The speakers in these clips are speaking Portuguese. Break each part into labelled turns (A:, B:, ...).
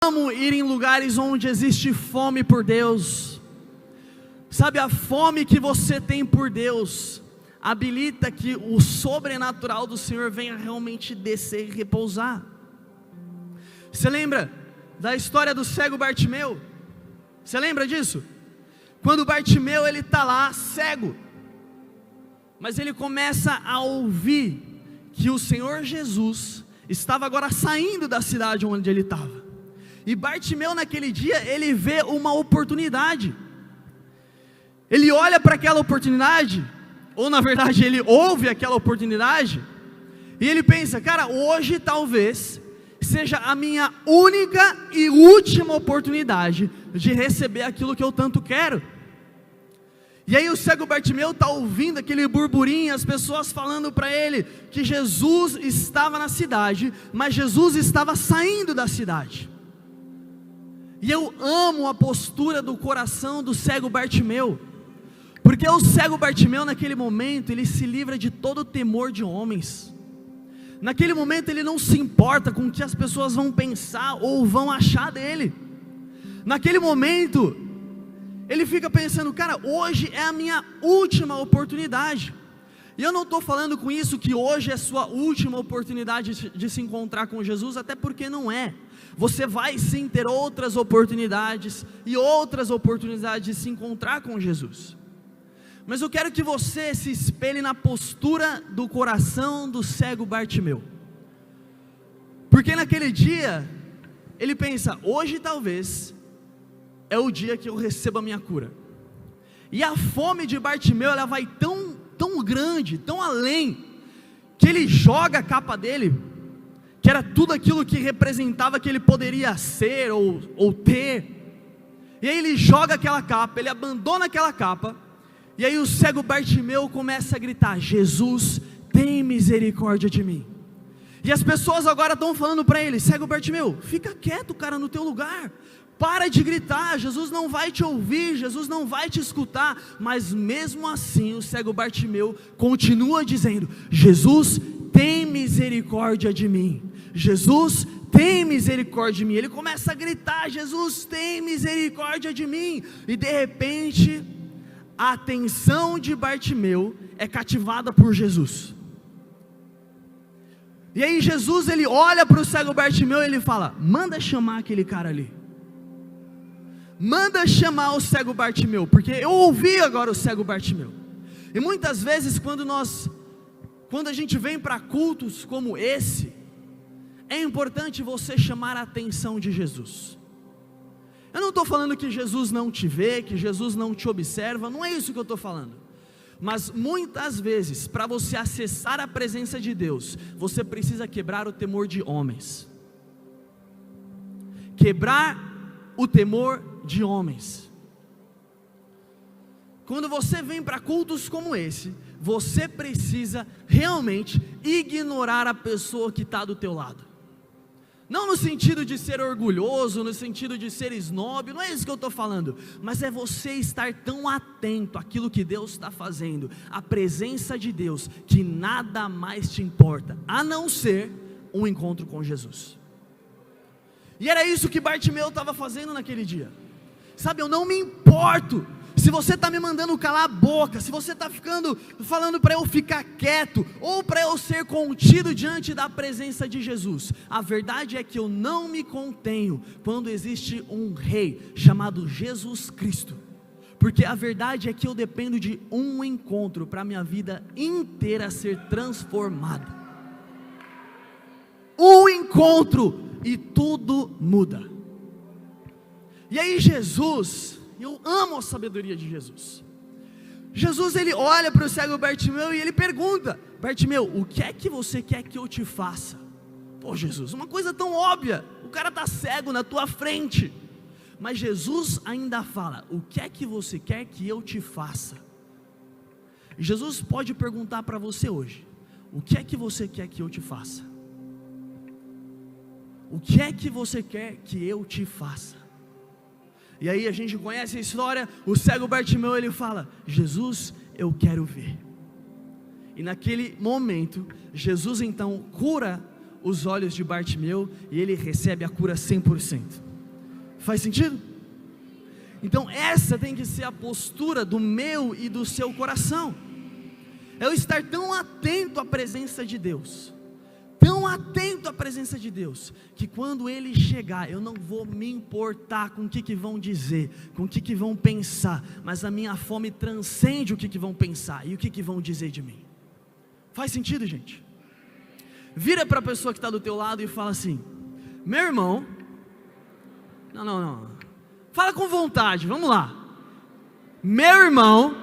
A: amo ir em lugares onde existe fome por Deus. Sabe, a fome que você tem por Deus habilita que o sobrenatural do Senhor venha realmente descer e repousar. Você lembra da história do cego Bartimeu? Você lembra disso? Quando Bartimeu ele está lá cego, mas ele começa a ouvir que o Senhor Jesus estava agora saindo da cidade onde ele estava. E Bartimeu naquele dia, ele vê uma oportunidade. Ele olha para aquela oportunidade, ou na verdade ele ouve aquela oportunidade, e ele pensa, cara, hoje talvez seja a minha única e última oportunidade de receber aquilo que eu tanto quero. E aí o cego Bartimeu está ouvindo aquele burburinho, as pessoas falando para ele que Jesus estava na cidade, mas Jesus estava saindo da cidade. E eu amo a postura do coração do cego Bartimeu, porque o cego Bartimeu naquele momento, ele se livra de todo o temor de homens. Naquele momento ele não se importa com o que as pessoas vão pensar ou vão achar dele. Naquele momento, ele fica pensando, cara, hoje é a minha última oportunidade. E eu não estou falando com isso que hoje é sua última oportunidade de se encontrar com Jesus, até porque não é. Você vai sim ter outras oportunidades e outras oportunidades de se encontrar com Jesus. Mas eu quero que você se espelhe na postura do coração do cego Bartimeu. Porque naquele dia, ele pensa, hoje talvez é o dia que eu recebo a minha cura. E a fome de Bartimeu, ela vai tão grande, tão além, que ele joga a capa dele, que era tudo aquilo que representava que ele poderia ser ou ter. E aí ele joga aquela capa, ele abandona aquela capa, e aí o cego Bartimeu começa a gritar, Jesus, tem misericórdia de mim. E as pessoas agora estão falando para ele, cego Bartimeu, fica quieto, cara, no teu lugar, para de gritar, Jesus não vai te ouvir, Jesus não vai te escutar. Mas mesmo assim o cego Bartimeu continua dizendo, Jesus, tem misericórdia de mim, Jesus, tem misericórdia de mim. Ele começa a gritar, Jesus, tem misericórdia de mim. E de repente, a atenção de Bartimeu é cativada por Jesus. E aí Jesus, ele olha para o cego Bartimeu e ele fala, manda chamar aquele cara ali. Manda chamar o cego Bartimeu, porque eu ouvi agora o cego Bartimeu. E muitas vezes quando a gente vem para cultos como esse, é importante você chamar a atenção de Jesus. Eu não estou falando que Jesus não te vê, que Jesus não te observa, não é isso que eu estou falando. Mas muitas vezes, para você acessar a presença de Deus, você precisa quebrar o temor de homens. Quebrar o temor de homens. Quando você vem para cultos como esse, você precisa realmente ignorar a pessoa que está do teu lado. Não no sentido de ser orgulhoso, no sentido de ser snob, não é isso que eu estou falando, mas é você estar tão atento àquilo que Deus está fazendo, à presença de Deus, que nada mais te importa, a não ser um encontro com Jesus. E era isso que Bartimeu estava fazendo naquele dia. Sabe, eu não me importo se você está me mandando calar a boca, se você está falando para eu ficar quieto, ou para eu ser contido diante da presença de Jesus. A verdade é que eu não me contenho quando existe um rei chamado Jesus Cristo, porque a verdade é que eu dependo de um encontro para minha vida inteira ser transformada. Um encontro e tudo muda. E aí Jesus, eu amo a sabedoria de Jesus. Jesus, ele olha para o cego Bartimeu e ele pergunta, Bartimeu, o que é que você quer que eu te faça? Pô Jesus, uma coisa tão óbvia, o cara está cego na tua frente. Mas Jesus ainda fala, o que é que você quer que eu te faça? E Jesus pode perguntar para você hoje, o que é que você quer que eu te faça? O que é que você quer que eu te faça? E aí a gente conhece a história, o cego Bartimeu ele fala, Jesus, eu quero ver. E naquele momento, Jesus então cura os olhos de Bartimeu e ele recebe a cura 100%. Faz sentido? Então essa tem que ser a postura do meu e do seu coração. Eu estar tão atento à presença de Deus, tão atento à presença de Deus, que quando Ele chegar, eu não vou me importar com o que vão dizer, com o que vão pensar, mas a minha fome transcende o que vão pensar e o que vão dizer de mim. Faz sentido, gente? Vira para a pessoa que está do teu lado e fala assim: meu irmão, não, fala com vontade, vamos lá. Meu irmão,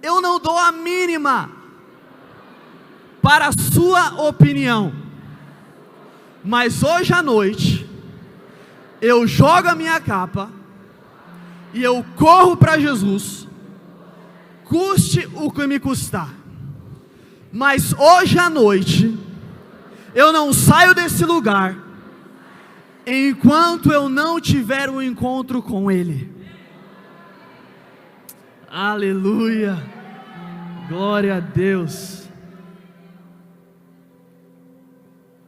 A: eu não dou a mínima para a sua opinião, mas hoje à noite eu jogo a minha capa e eu corro para Jesus, custe o que me custar. Mas hoje à noite eu não saio desse lugar enquanto eu não tiver um encontro com Ele. Aleluia, glória a Deus,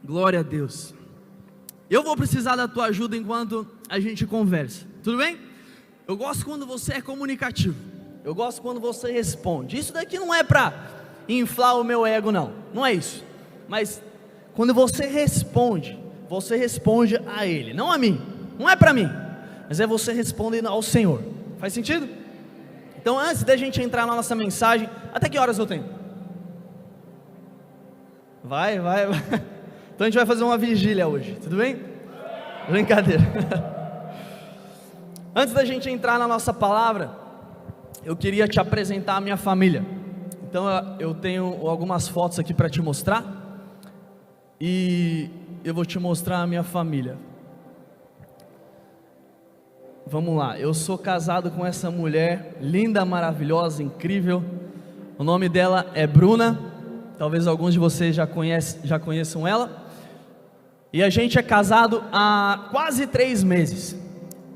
A: glória a Deus. Eu vou precisar da tua ajuda enquanto a gente conversa, tudo bem? Eu gosto quando você é comunicativo, eu gosto quando você responde. Isso daqui não é para inflar o meu ego, não é isso, mas quando você responde a Ele, não a mim, não é para mim, mas é você respondendo ao Senhor. Faz sentido? Então antes da gente entrar na nossa mensagem, até que horas eu tenho? Vai. Então a gente vai fazer uma vigília hoje, tudo bem? Brincadeira. Antes da gente entrar na nossa palavra, eu queria te apresentar a minha família. Então eu tenho algumas fotos aqui para te mostrar, e eu vou te mostrar a minha família. Vamos lá, eu sou casado com essa mulher linda, maravilhosa, incrível. O nome dela é Bruna, talvez alguns de vocês já conheçam ela. E a gente é casado há quase 3 meses,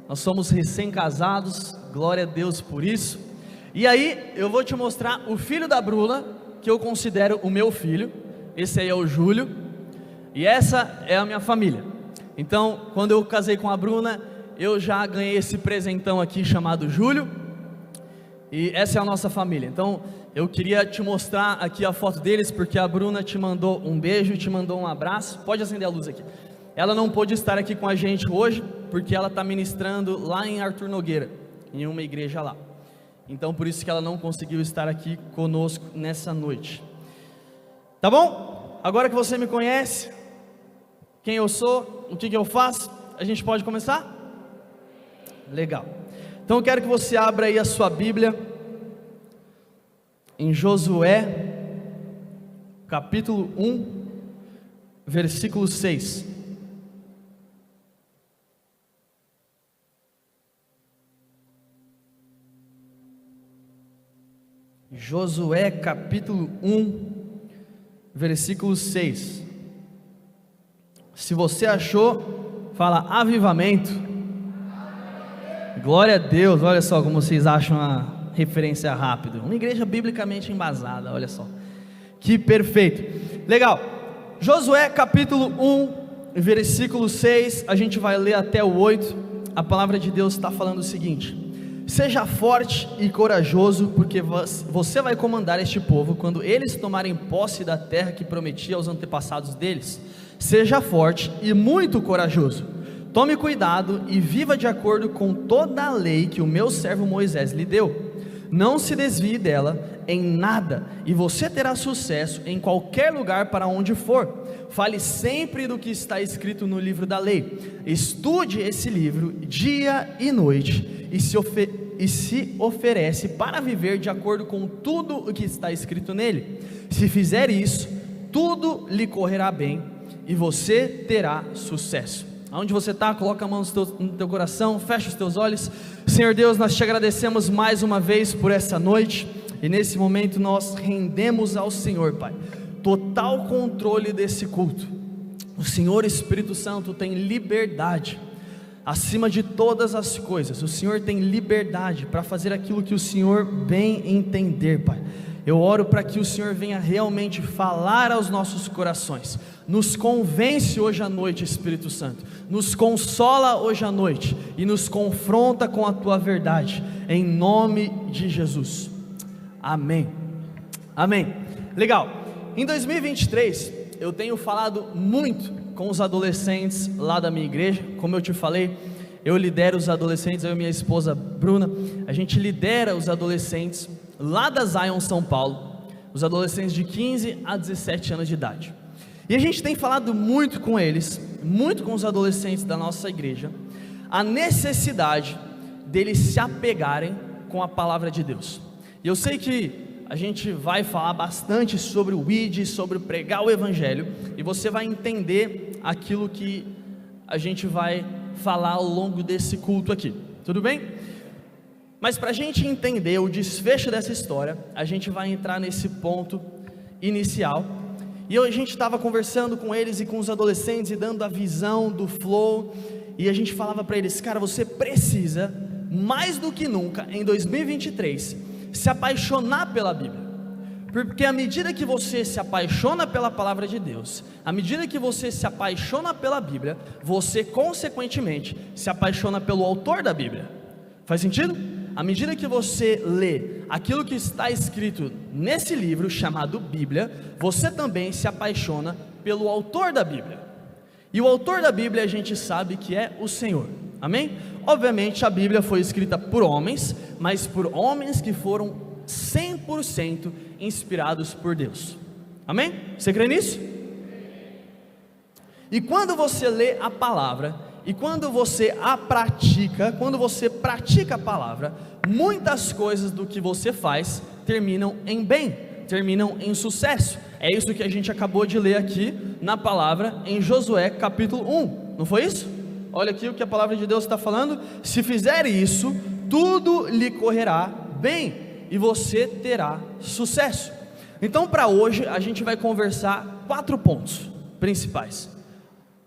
A: nós somos recém-casados, glória a Deus por isso. E aí eu vou te mostrar o filho da Bruna, que eu considero o meu filho. Esse aí é o Júlio, e essa é a minha família. Então quando eu casei com a Bruna, eu já ganhei esse presentão aqui chamado Júlio, e essa é a nossa família. Então eu queria te mostrar aqui a foto deles, porque a Bruna te mandou um beijo, te mandou um abraço. Pode acender a luz aqui. Ela não pôde estar aqui com a gente hoje, porque ela está ministrando lá em Arthur Nogueira, em uma igreja lá. Então por isso que ela não conseguiu estar aqui conosco nessa noite. Tá bom? Agora que você me conhece, quem eu sou, o que eu faço, a gente pode começar? Legal. Então eu quero que você abra aí a sua Bíblia em Josué, capítulo 1, versículo 6. Josué capítulo 1, versículo 6. Se você achou, fala avivamento. Glória a Deus. Olha só como vocês acham a referência rápida. Uma igreja biblicamente embasada, olha só. Que perfeito. Legal. Josué capítulo 1, versículo 6. A gente vai ler até o 8. A palavra de Deus está falando o seguinte: seja forte e corajoso, porque você vai comandar este povo quando eles tomarem posse da terra que prometi aos antepassados deles. Seja forte e muito corajoso. Tome cuidado e viva de acordo com toda a lei que o meu servo Moisés lhe deu. Não se desvie dela em nada, e você terá sucesso em qualquer lugar para onde for. Fale sempre do que está escrito no livro da lei. Estude esse livro dia e noite, e se oferece para viver de acordo com tudo o que está escrito nele. Se fizer isso, tudo lhe correrá bem e você terá sucesso. Aonde você está, coloca a mão no teu coração, fecha os teus olhos. Senhor Deus, nós te agradecemos mais uma vez por essa noite, e nesse momento nós rendemos ao Senhor, Pai, total controle desse culto. O Senhor Espírito Santo tem liberdade acima de todas as coisas. O Senhor tem liberdade para fazer aquilo que o Senhor bem entender, Pai. Eu oro para que o Senhor venha realmente falar aos nossos corações. Nos convence hoje à noite, Espírito Santo, nos consola hoje à noite e nos confronta com a Tua verdade, em nome de Jesus, amém, amém. Legal, em 2023 eu tenho falado muito com os adolescentes lá da minha igreja. Como eu te falei, eu lidero os adolescentes, eu e minha esposa Bruna, a gente lidera os adolescentes lá da Zion, São Paulo, os adolescentes de 15 a 17 anos de idade. E a gente tem falado muito com eles, muito com os adolescentes da nossa igreja, a necessidade deles se apegarem com a palavra de Deus. E eu sei que a gente vai falar bastante sobre o ID, sobre pregar o evangelho, e você vai entender aquilo que a gente vai falar ao longo desse culto aqui, tudo bem? Mas para a gente entender o desfecho dessa história, a gente vai entrar nesse ponto inicial. E a gente estava conversando com eles e com os adolescentes e dando a visão do flow, e a gente falava para eles: cara, você precisa, mais do que nunca, em 2023, se apaixonar pela Bíblia, porque à medida que você se apaixona pela palavra de Deus, à medida que você se apaixona pela Bíblia, você consequentemente se apaixona pelo autor da Bíblia. Faz sentido? À medida que você lê aquilo que está escrito nesse livro chamado Bíblia, você também se apaixona pelo autor da Bíblia. E o autor da Bíblia a gente sabe que é o Senhor, amém? Obviamente a Bíblia foi escrita por homens, mas por homens que foram 100% inspirados por Deus, amém? Você crê nisso? E quando você lê a palavra, e quando você a pratica, quando você pratica a palavra, muitas coisas do que você faz terminam em bem, terminam em sucesso. É isso que a gente acabou de ler aqui na palavra em Josué capítulo 1, não foi isso? Olha aqui o que a palavra de Deus está falando: se fizer isso, tudo lhe correrá bem e você terá sucesso. Então para hoje a gente vai conversar 4 pontos principais.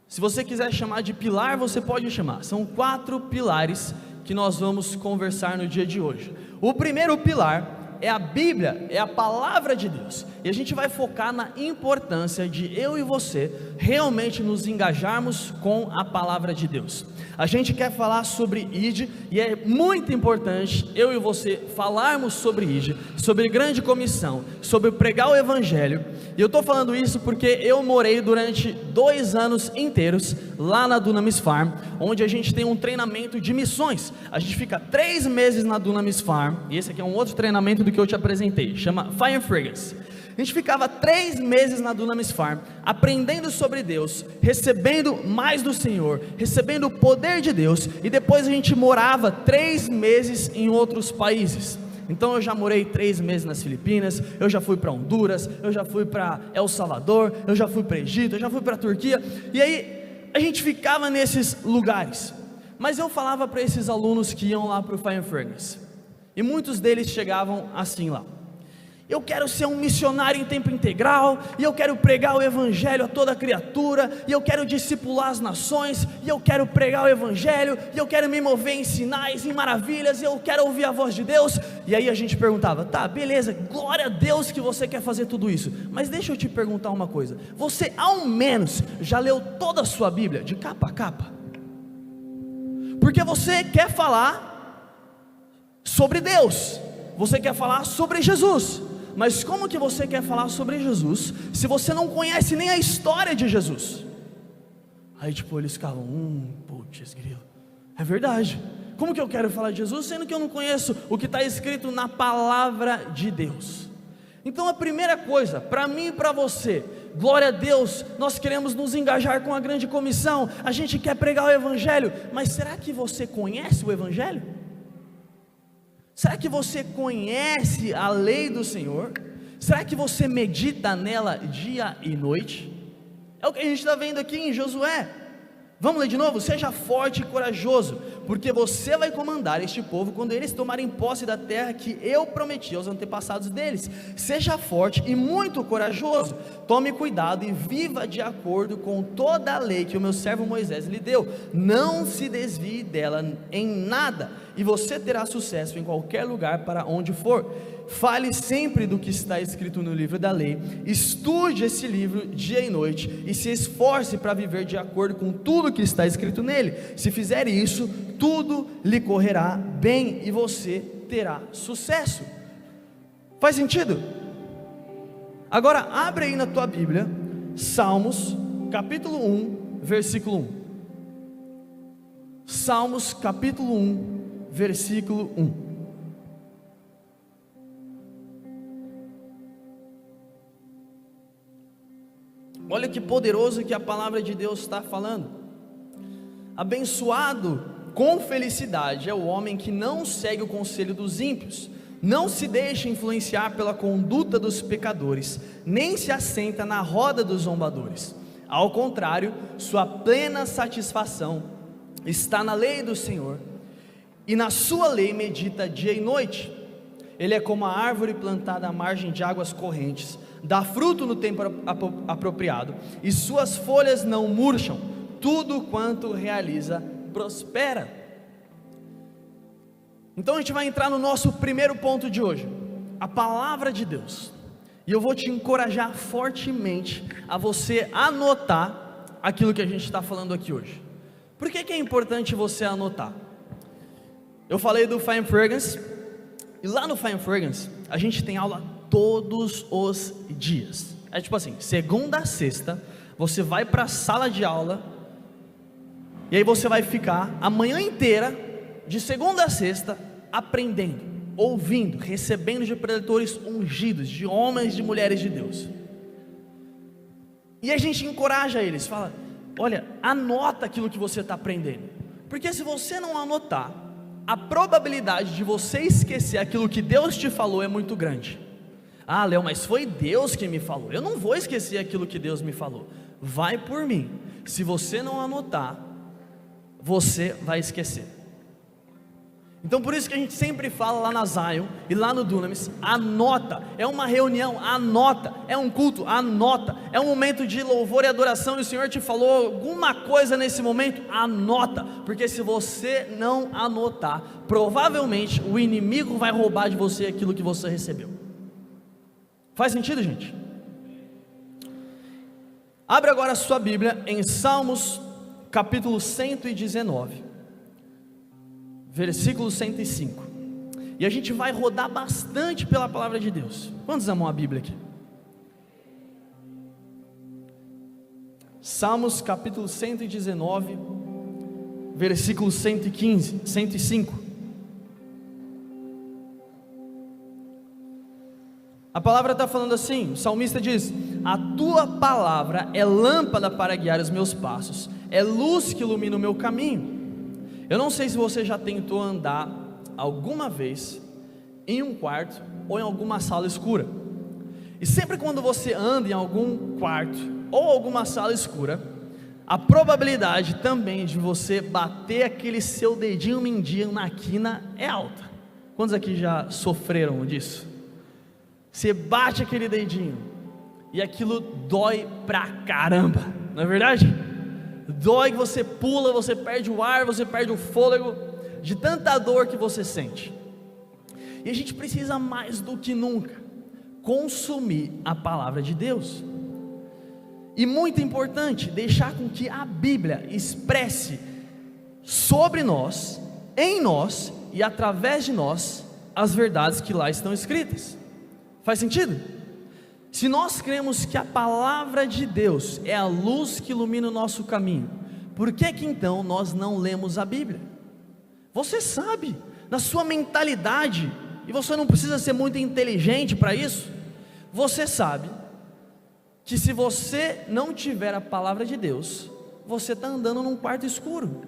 A: Se você quiser chamar de pilar, você pode chamar. São 4 pilares que nós vamos conversar no dia de hoje. O primeiro pilar é a Bíblia, é a palavra de Deus, e a gente vai focar na importância de eu e você realmente nos engajarmos com a palavra de Deus. A gente quer falar sobre ID, e é muito importante eu e você falarmos sobre ID, sobre grande comissão, sobre pregar o evangelho. E eu estou falando isso porque eu morei durante 2 anos inteiros lá na Dunamis Farm, onde a gente tem um treinamento de missões. A gente fica 3 meses na Dunamis Farm, e esse aqui é um outro treinamento do que eu te apresentei, chama Fire and Fragrance. A gente ficava 3 meses na Dunamis Farm, aprendendo sobre Deus, recebendo mais do Senhor, recebendo o poder de Deus, e depois a gente morava 3 meses em outros países. Então eu já morei 3 meses nas Filipinas, eu já fui para Honduras, eu já fui para El Salvador, eu já fui para Egito, eu já fui para Turquia, e aí a gente ficava nesses lugares. Mas eu falava para esses alunos que iam lá para o Fire and Fragrance, e muitos deles chegavam assim lá: eu quero ser um missionário em tempo integral, e eu quero pregar o evangelho a toda criatura, e eu quero discipular as nações, e eu quero pregar o evangelho, e eu quero me mover em sinais, em maravilhas, e eu quero ouvir a voz de Deus. E aí a gente perguntava: tá, beleza, glória a Deus que você quer fazer tudo isso, mas deixa eu te perguntar uma coisa: você ao menos já leu toda a sua Bíblia, de capa a capa? Porque você quer falar sobre Deus, você quer falar sobre Jesus, mas como que você quer falar sobre Jesus se você não conhece nem a história de Jesus? Aí tipo, eles ficavam: putz grilo, é verdade, como que eu quero falar de Jesus sendo que eu não conheço o que está escrito na palavra de Deus? Então a primeira coisa, para mim e para você, glória a Deus, nós queremos nos engajar com a grande comissão, a gente quer pregar o evangelho, mas será que você conhece o evangelho? Será que você conhece a lei do Senhor? Será que você medita nela dia e noite? É o que a gente está vendo aqui em Josué. Vamos ler de novo? Seja forte e corajoso, porque você vai comandar este povo quando eles tomarem posse da terra que eu prometi aos antepassados deles. Seja forte e muito corajoso, tome cuidado e viva de acordo com toda a lei que o meu servo Moisés lhe deu. Não se desvie dela em nada, e você terá sucesso em qualquer lugar para onde for.
B: fale sempre do que está escrito no livro da lei, estude esse livro dia e noite, e se esforce para viver de acordo com tudo que está escrito nele. Se fizer isso, tudo lhe correrá bem e você terá sucesso. Faz sentido? Agora abre aí na tua Bíblia, Salmos capítulo 1, versículo 1. Salmos capítulo 1, versículo 1. Olha que poderoso que a palavra de Deus está falando. Abençoado com felicidade é o homem que não segue o conselho dos ímpios, não se deixa influenciar pela conduta dos pecadores, nem se assenta na roda dos zombadores. Ao contrário, sua plena satisfação está na lei do Senhor, e na sua lei medita dia e noite. Ele é como a árvore plantada à margem de águas correntes, dá fruto no tempo apropriado, e suas folhas não murcham, tudo quanto realiza prospera. Então a gente vai entrar no nosso primeiro ponto de hoje, a palavra de Deus, e eu vou te encorajar fortemente a você anotar aquilo que a gente está falando aqui hoje. Por que é importante você anotar? Eu falei do Fine Fragrance, e lá no Fine Fragrance a gente tem aula todos os dias. É tipo assim, segunda a sexta, você vai para a sala de aula, e aí você vai ficar a manhã inteira, de segunda a sexta, aprendendo, ouvindo, recebendo de preletores ungidos, de homens e de mulheres de Deus. E a gente encoraja eles, fala, olha, anota aquilo que você está aprendendo, porque se você não anotar, a probabilidade de você esquecer aquilo que Deus te falou é muito grande. Ah, Léo, mas foi Deus que me falou, eu não vou esquecer aquilo que Deus me falou. Vai por mim, se você não anotar, você vai esquecer. Então por isso que a gente sempre fala lá na Zion e lá no Dunamis, anota, é uma reunião, anota, é um culto, anota, é um momento de louvor e adoração, e o Senhor te falou alguma coisa nesse momento, anota, porque se você não anotar, provavelmente o inimigo vai roubar de você aquilo que você recebeu. Faz sentido, gente? Abre agora a sua Bíblia em Salmos capítulo 119, versículo 105, e a gente vai rodar bastante pela palavra de Deus. Quantos amam a Bíblia aqui? Salmos capítulo 119, versículo 115, 105. A palavra está falando assim, o salmista diz, a tua palavra é lâmpada para guiar os meus passos, é luz que ilumina o meu caminho. Eu não sei se você já tentou andar alguma vez em um quarto ou em alguma sala escura, e sempre quando você anda em algum quarto ou alguma sala escura, a probabilidade também de você bater aquele seu dedinho mindinho na quina é alta. Quantos aqui já sofreram disso? Você bate aquele dedinho e aquilo dói pra caramba, não é verdade? Dói que você pula, você perde o ar, você perde o fôlego, de tanta dor que você sente. E a gente precisa mais do que nunca consumir a palavra de Deus. E muito importante, deixar com que a Bíblia expresse sobre nós, em nós e através de nós, as verdades que lá estão escritas. Faz sentido? Se nós cremos que a palavra de Deus é a luz que ilumina o nosso caminho, por que então nós não lemos a Bíblia? Você sabe, na sua mentalidade, e você não precisa ser muito inteligente para isso, você sabe que se você não tiver a palavra de Deus, você está andando num quarto escuro.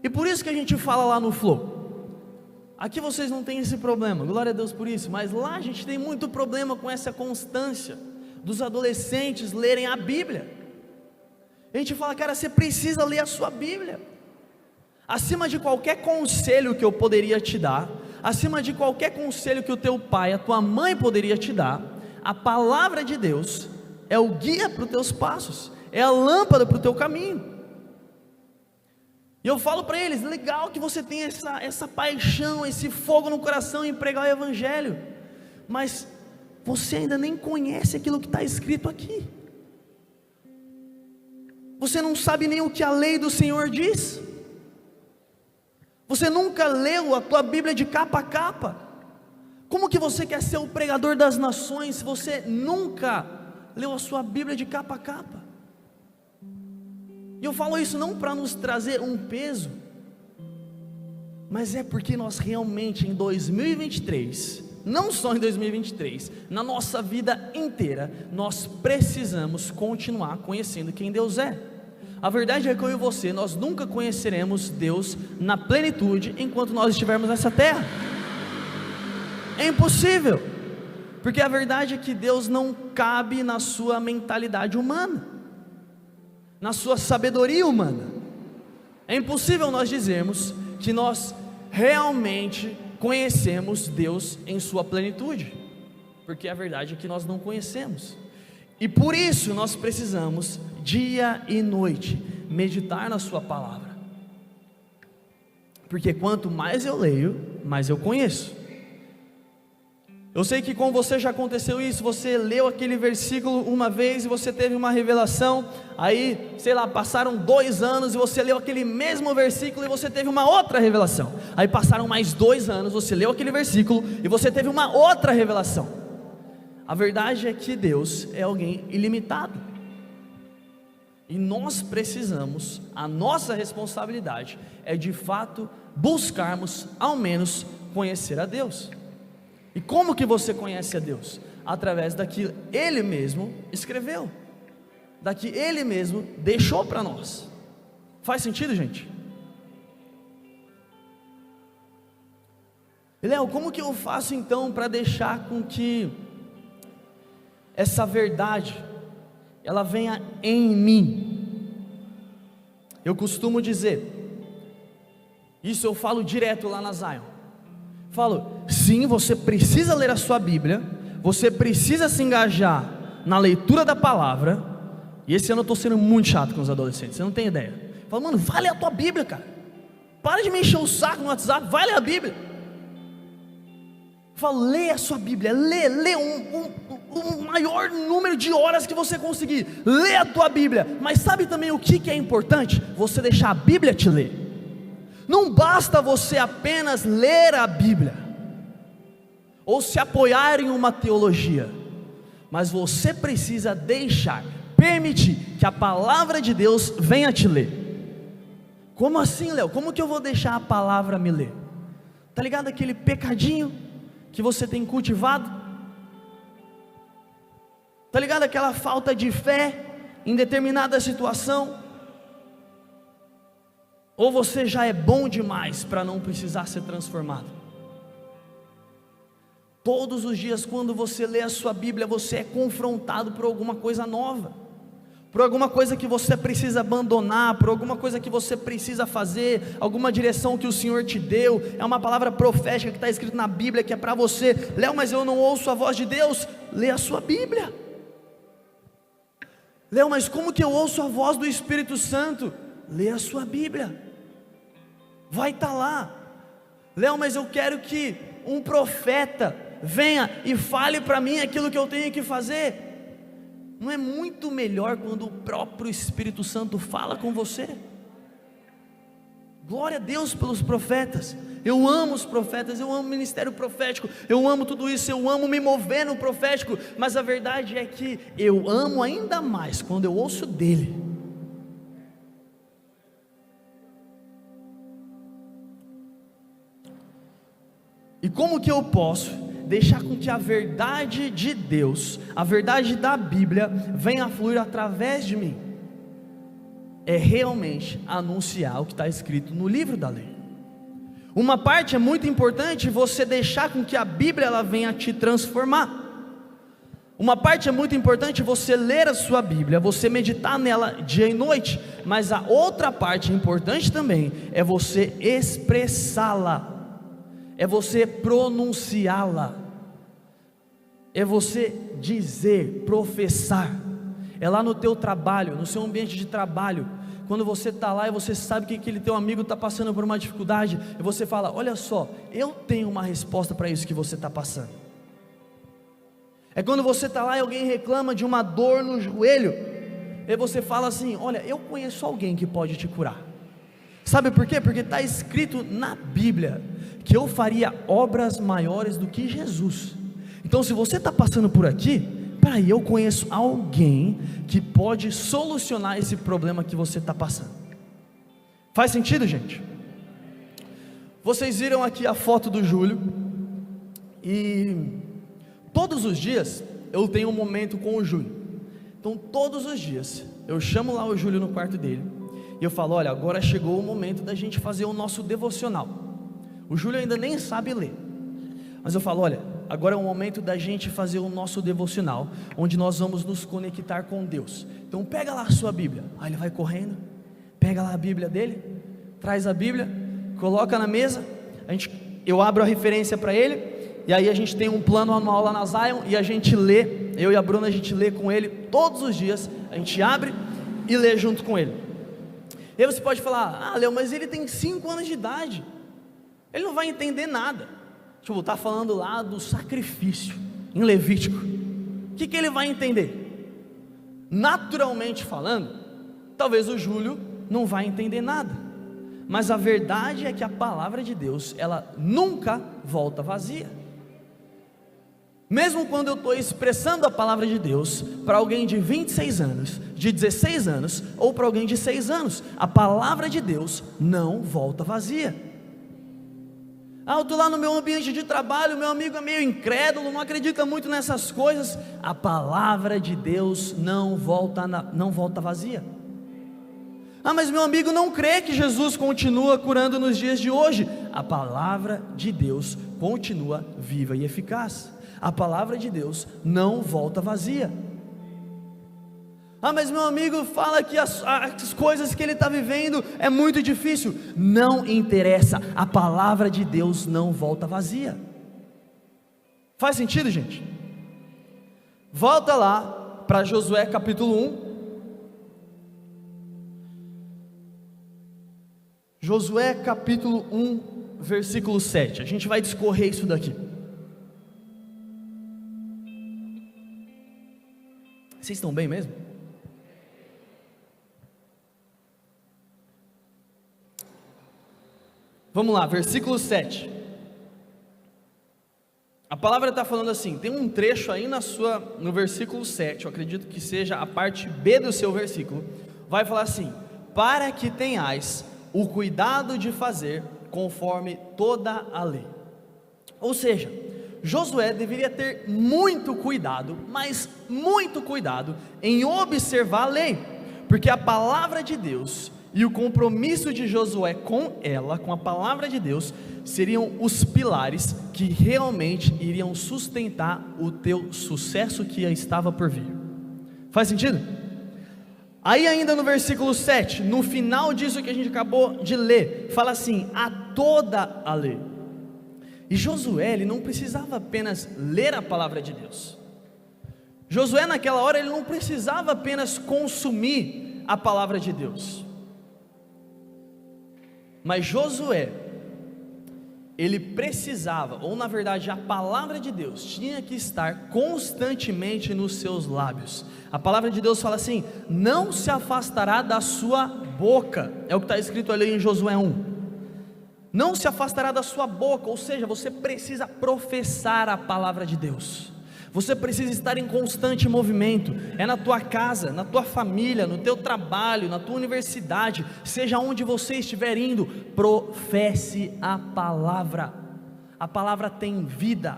B: E por isso que a gente fala lá no Flow. Aqui vocês não têm esse problema, glória a Deus por isso, mas lá a gente tem muito problema com essa constância dos adolescentes lerem a Bíblia. A gente fala, cara, você precisa ler a sua Bíblia. Acima de qualquer conselho que eu poderia te dar, acima de qualquer conselho que o teu pai, a tua mãe poderia te dar, a palavra de Deus é o guia para os teus passos, é a lâmpada para o teu caminho.
A: E eu falo para eles: legal que você tem essa paixão, esse fogo no coração em pregar o Evangelho, mas você ainda nem conhece aquilo que está escrito aqui. Você não sabe nem o que a lei do Senhor diz. Você nunca leu a tua Bíblia de capa a capa. Como que você quer ser o pregador das nações se você nunca leu a sua Bíblia de capa a capa? E eu falo isso não para nos trazer um peso, mas é porque nós realmente em 2023, não só em 2023, na nossa vida inteira, nós precisamos continuar conhecendo quem Deus é. A verdade é que eu e você, nós nunca conheceremos Deus na plenitude enquanto nós estivermos nessa terra. É impossível, porque a verdade é que Deus não cabe na sua mentalidade humana, na sua sabedoria humana. É impossível nós dizermos que nós realmente conhecemos Deus em sua plenitude, porque a verdade é que nós não conhecemos. E por isso nós precisamos dia e noite meditar na sua palavra, porque quanto mais eu leio, mais eu conheço. Eu sei que com você já aconteceu isso, você leu aquele versículo uma vez e você teve uma revelação, aí, sei lá, passaram 2 anos e você leu aquele mesmo versículo e você teve uma outra revelação, aí passaram mais 2 anos, você leu aquele versículo e você teve uma outra revelação. A verdade é que Deus é alguém ilimitado, e nós precisamos, a nossa responsabilidade é de fato buscarmos ao menos conhecer a Deus. E como que você conhece a Deus? Através daquilo que Ele mesmo escreveu, daqui Ele mesmo deixou para nós. Faz sentido, gente? E Léo, como que eu faço então para deixar com que essa verdade ela venha em mim? Eu costumo dizer, isso eu falo direto lá na Zion. Falo, sim, você precisa ler a sua Bíblia, você precisa se engajar na leitura da palavra. E esse ano eu estou sendo muito chato com os adolescentes, você não tem ideia. Falo, mano, vai ler a tua Bíblia, cara. Para de me encher o saco no WhatsApp, vai ler a Bíblia. Falo, lê a sua Bíblia, lê um maior número de horas que você conseguir. Lê a tua Bíblia, mas sabe também o que é importante? Você deixar a Bíblia te ler. Não basta você apenas ler a Bíblia, ou se apoiar em uma teologia, mas você precisa deixar, permitir que a palavra de Deus venha te ler. Como assim, Léo? Como que eu vou deixar a palavra me ler? Tá ligado aquele pecadinho que você tem cultivado? Tá ligado aquela falta de fé em determinada situação? Ou você já é bom demais para não precisar ser transformado? Todos os dias quando você lê a sua Bíblia, você é confrontado por alguma coisa nova, por alguma coisa que você precisa abandonar, por alguma coisa que você precisa fazer, alguma direção que o Senhor te deu. É uma palavra profética que está escrita na Bíblia, que é para você. Léo, mas eu não ouço a voz de Deus. Lê a sua Bíblia. Léo, mas como que eu ouço a voz do Espírito Santo? Lê a sua Bíblia, vai estar lá. Léo, mas eu quero que um profeta venha e fale para mim aquilo que eu tenho que fazer. Não é muito melhor quando o próprio Espírito Santo fala com você? Glória a Deus pelos profetas. Eu amo os profetas, eu amo o ministério profético, eu amo tudo isso, eu amo me mover no profético, mas a verdade é que eu amo ainda mais quando eu ouço dele. E como que eu posso deixar com que a verdade de Deus, a verdade da Bíblia, venha a fluir através de mim? É realmente anunciar o que está escrito no livro da lei. Uma parte é muito importante, você deixar com que a Bíblia ela venha te transformar. Uma parte é muito importante, você ler a sua Bíblia, você meditar nela dia e noite. Mas a outra parte importante também é você expressá-la, é você pronunciá-la, é você dizer, professar. É lá no teu trabalho, no seu ambiente de trabalho,
B: quando você está lá e você sabe que aquele teu amigo está passando por uma dificuldade, e você fala: olha só, eu tenho uma resposta para isso que você está passando. É quando você está lá e alguém reclama de uma dor no joelho, e você fala assim: olha, eu conheço alguém que pode te curar. Sabe por quê? Porque está escrito na Bíblia que eu faria obras maiores do que Jesus. Então, se você está passando por aqui, peraí, eu conheço alguém que pode solucionar esse problema que você está passando. Faz sentido, gente? Vocês viram aqui a foto do Júlio, e todos os dias eu tenho um momento com o Júlio. Então todos os dias eu chamo lá o Júlio no quarto dele, e eu falo: olha, agora chegou o momento da gente fazer o nosso devocional. O Júlio ainda nem sabe ler, mas eu falo: olha, agora é o momento da gente fazer o nosso devocional, onde nós vamos nos conectar com Deus. Então pega lá a sua Bíblia. Aí ele vai correndo, pega lá a Bíblia dele, traz a Bíblia, coloca na mesa, eu abro a referência para ele, e aí a gente tem um plano anual lá na Zion, e a gente lê, eu e a Bruna, a gente lê com ele todos os dias, a gente abre e lê junto com ele. E aí você pode falar: ah, Léo, mas ele tem 5 anos de idade, ele não vai entender nada. Tipo, está falando lá do sacrifício em Levítico, o que ele vai entender? Naturalmente falando, talvez o Júlio não vai entender nada, mas a verdade é que a palavra de Deus, ela nunca volta vazia. Mesmo quando eu estou expressando a palavra de Deus para alguém de 26 anos, de 16 anos, ou para alguém de 6 anos, a palavra de Deus não volta vazia. Ah, eu estou lá no meu ambiente de trabalho, meu amigo é meio incrédulo, não acredita muito nessas coisas. A palavra de Deus não volta vazia. Ah, mas meu amigo não crê que Jesus continua curando nos dias de hoje. A palavra de Deus continua viva e eficaz. A palavra de Deus não volta vazia. Ah, mas meu amigo fala que as coisas que ele está vivendo é muito difícil. Não interessa, a palavra de Deus não volta vazia. Faz sentido, gente? Volta lá para Josué capítulo 1. Josué capítulo 1, versículo 7. A gente vai discorrer isso daqui. Vocês estão bem mesmo? Vamos lá, versículo 7. A palavra está falando assim, tem um trecho aí no versículo 7, eu acredito que seja a parte B do seu versículo, vai falar assim: para que tenhais o cuidado de fazer conforme toda a lei. Ou seja, Josué deveria ter muito cuidado, mas muito cuidado em observar a lei, porque a palavra de Deus e o compromisso de Josué com ela, com a palavra de Deus, seriam os pilares que realmente iriam sustentar o teu sucesso que estava por vir. Faz sentido? Aí ainda no versículo 7, no final disso que a gente acabou de ler, fala assim: a toda a lei. E Josué, ele não precisava apenas ler a palavra de Deus. Josué naquela hora, ele não precisava apenas consumir a palavra de Deus. Mas Josué, ele precisava, ou na verdade a palavra de Deus tinha que estar constantemente nos seus lábios. A palavra de Deus fala assim: não se afastará da sua boca, é o que está escrito ali em Josué 1. Não se afastará da sua boca, ou seja, você precisa professar a palavra de Deus. Você precisa estar em constante movimento. É na tua casa, na tua família, no teu trabalho, na tua universidade, seja onde você estiver indo, professe a palavra. A palavra tem vida,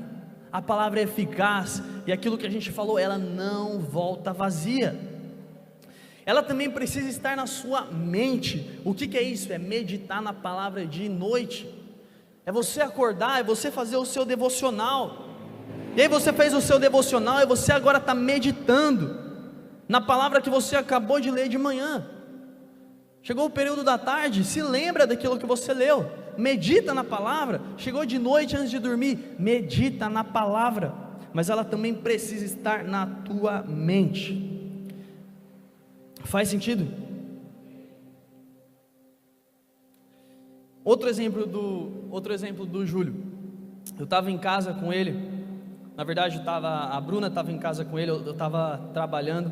B: a palavra é eficaz, e aquilo que a gente falou, ela não volta vazia. Ela também precisa estar na sua mente. O que é isso? É meditar na palavra de noite. É você acordar, é você fazer o seu devocional. E aí você fez o seu devocional e você agora está meditando na palavra que você acabou de ler de manhã. Chegou o período da tarde, se lembra daquilo que você leu, medita na palavra. Chegou de noite antes de dormir, medita na palavra. Mas ela também precisa estar na tua mente. Faz sentido? Outro exemplo do Júlio. Eu estava em casa com ele. Na verdade, a Bruna estava em casa com ele. Eu estava trabalhando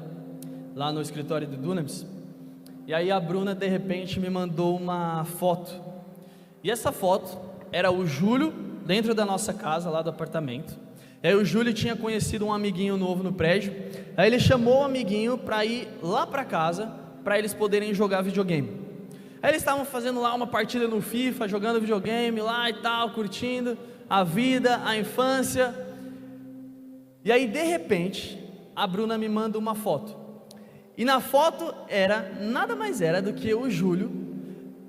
B: lá no escritório do Dunamis. E aí a Bruna de repente me mandou uma foto. E essa foto era o Júlio dentro da nossa casa, lá do apartamento. E aí o Júlio tinha conhecido um amiguinho novo no prédio. Aí ele chamou o amiguinho para ir lá para casa, para eles poderem jogar videogame. Aí eles estavam fazendo lá uma partida no FIFA, jogando videogame lá e tal, curtindo a vida, a infância. E aí de repente a Bruna me manda uma foto. E na foto nada mais era do que o Júlio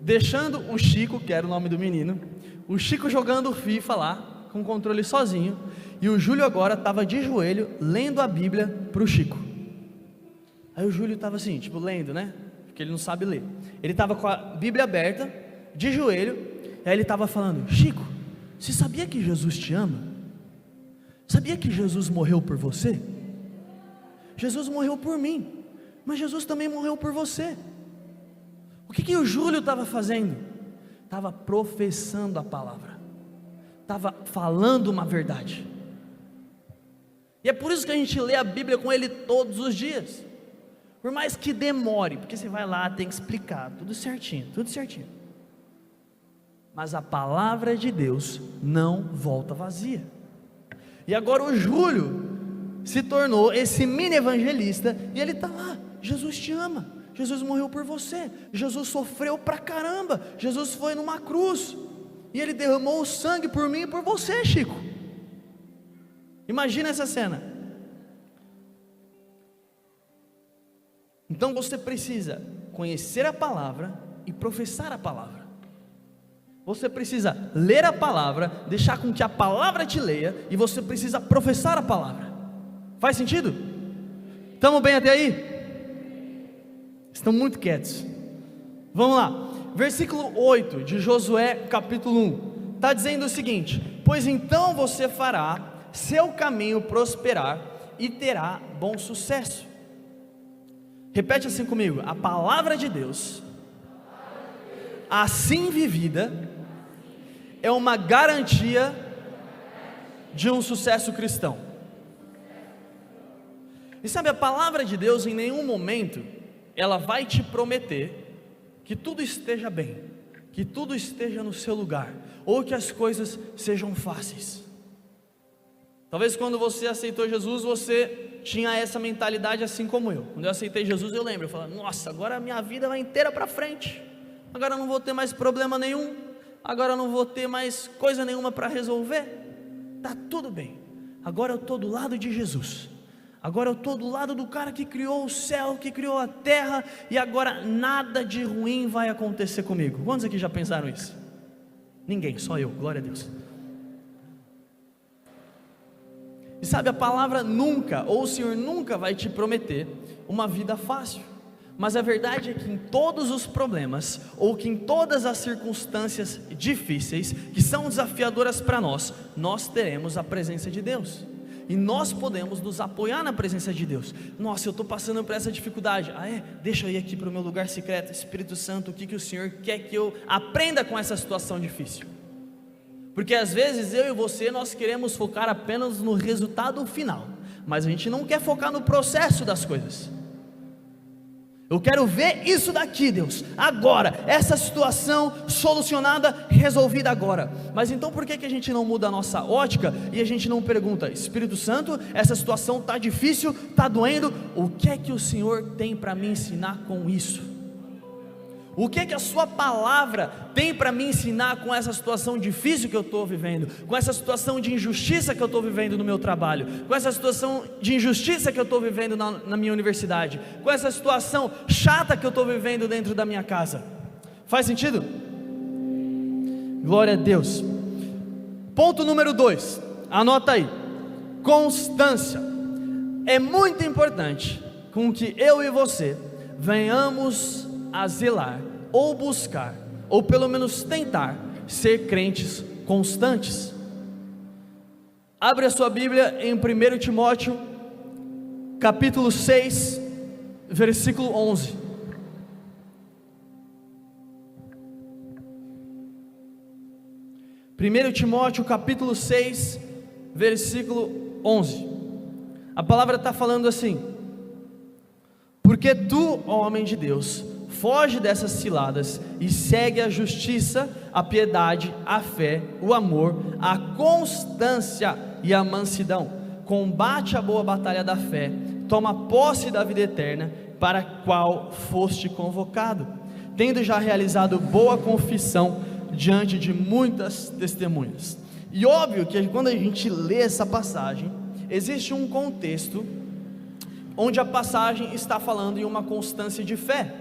B: deixando o Chico, que era o nome do menino, o Chico jogando FIFA lá, com o controle sozinho, e o Júlio agora estava de joelho, lendo a Bíblia para o Chico. Aí o Júlio estava assim, tipo, lendo, né? Porque ele não sabe ler. Ele estava com a Bíblia aberta, de joelho, e aí ele estava falando: Chico, você sabia que Jesus te ama? Sabia que Jesus morreu por você? Jesus morreu por mim, mas Jesus também morreu por você. O que o Júlio estava fazendo? Estava professando a palavra, estava falando uma verdade. E é por isso que a gente lê a Bíblia com ele todos os dias, por mais que demore, porque você vai lá, tem que explicar tudo certinho, mas a palavra de Deus não volta vazia. E agora o Júlio se tornou esse mini evangelista, e ele está lá: Jesus te ama, Jesus morreu por você, Jesus sofreu pra caramba, Jesus foi numa cruz, e ele derramou o sangue por mim e por você, Chico. Imagina essa cena. Então você precisa conhecer a palavra e professar a palavra. Você precisa ler a palavra, deixar com que a palavra te leia, e você precisa professar a palavra. Faz sentido? Estamos bem até aí? Estão muito quietos. Vamos lá, versículo 8 de Josué capítulo 1, está dizendo o seguinte: pois então você fará seu caminho prosperar e terá bom sucesso. Repete assim comigo: a palavra de Deus, assim vivida, é uma garantia de um sucesso cristão. E sabe, a palavra de Deus em nenhum momento ela vai te prometer que tudo esteja bem, que tudo esteja no seu lugar, ou que as coisas sejam fáceis. Talvez quando você aceitou Jesus, você tinha essa mentalidade assim como eu. Quando eu aceitei Jesus, eu lembro, eu falava: nossa, agora a minha vida vai inteira para frente, agora eu não vou ter mais problema nenhum, agora eu não vou ter mais coisa nenhuma para resolver, está tudo bem, agora eu estou do lado de Jesus, agora eu estou do lado do cara que criou o céu, que criou a terra, e agora nada de ruim vai acontecer comigo. Quantos aqui já pensaram isso? Ninguém, só eu, glória a Deus. E sabe, a palavra nunca, ou o Senhor nunca vai te prometer uma vida fácil, mas a verdade é que em todos os problemas, ou que em todas as circunstâncias difíceis, que são desafiadoras para nós, nós teremos a presença de Deus, e nós podemos nos apoiar na presença de Deus. Nossa, eu estou passando por essa dificuldade, deixa eu ir aqui para o meu lugar secreto. Espírito Santo, o que o Senhor quer que eu aprenda com essa situação difícil? Porque às vezes eu e você, nós queremos focar apenas no resultado final, mas a gente não quer focar no processo das coisas. Eu quero ver isso daqui, Deus, agora, essa situação solucionada, resolvida agora. Mas então por que a gente não muda a nossa ótica e a gente não pergunta: Espírito Santo, essa situação está difícil, está doendo, o que é que o Senhor tem para me ensinar com isso? O que é que a sua palavra tem para me ensinar com essa situação difícil que eu estou vivendo, com essa situação de injustiça que eu estou vivendo no meu trabalho, com essa situação de injustiça que eu estou vivendo na minha universidade, com essa situação chata que eu estou vivendo dentro da minha casa? Faz sentido? Glória a Deus. Ponto número 2, anota aí: constância. É muito importante com que eu e você venhamos a zelar, ou buscar, ou pelo menos tentar ser crentes constantes. Abre a sua Bíblia em 1 Timóteo capítulo 6, versículo 11. 1 Timóteo capítulo 6, versículo 11, a palavra está falando assim: porque tu, ó homem de Deus, foge dessas ciladas e segue a justiça, a piedade, a fé, o amor, a constância e a mansidão. Combate a boa batalha da fé, toma posse da vida eterna, para a qual foste convocado, tendo já realizado boa confissão diante de muitas testemunhas. E óbvio que quando a gente lê essa passagem, existe um contexto onde a passagem está falando em uma constância de fé.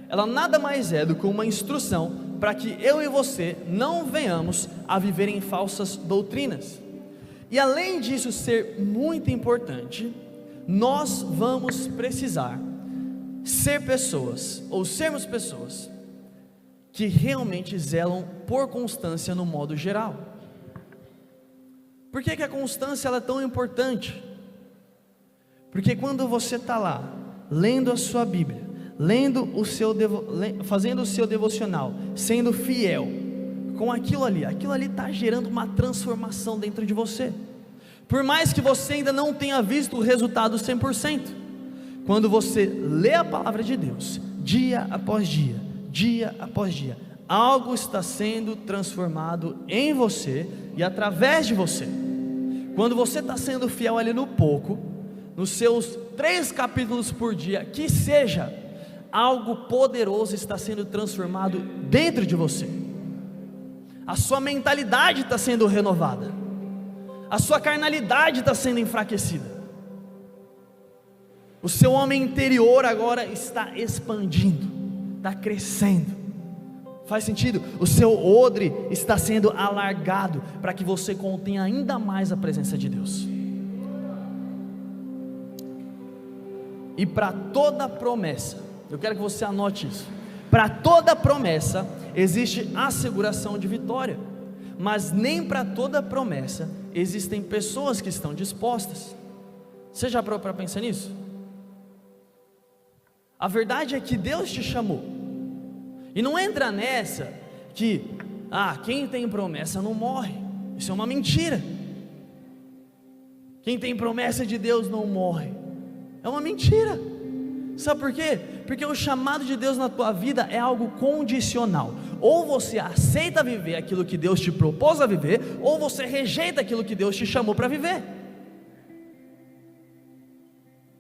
B: Ela nada mais é do que uma instrução para que eu e você não venhamos a viver em falsas doutrinas. E além disso ser muito importante, nós vamos precisar ser pessoas, ou sermos pessoas, que realmente zelam por constância no modo geral. Por que a constância ela é tão importante? Porque quando você está lá, lendo a sua Bíblia, fazendo o seu devocional, sendo fiel com aquilo ali está gerando uma transformação dentro de você. Por mais que você ainda não tenha visto o resultado 100%, quando você lê a palavra de Deus, dia após dia, algo está sendo transformado em você e através de você. Quando você está sendo fiel ali no pouco, nos seus 3 capítulos por dia, que seja, algo poderoso está sendo transformado dentro de você. A sua mentalidade está sendo renovada, a sua carnalidade está sendo enfraquecida, o seu homem interior agora está expandindo, está crescendo. Faz sentido? O seu odre está sendo alargado para que você contenha ainda mais a presença de Deus. E para toda promessa, eu quero que você anote isso, para toda promessa existe asseguração de vitória, mas nem para toda promessa existem pessoas que estão dispostas. Você já parou para pensar nisso? A verdade é que Deus te chamou, e não entra nessa que, quem tem promessa não morre. Isso é uma mentira. Quem tem promessa de Deus não morre. É uma mentira. Sabe por quê? Porque o chamado de Deus na tua vida é algo condicional. Ou você aceita viver aquilo que Deus te propôs a viver, ou você rejeita aquilo que Deus te chamou para viver.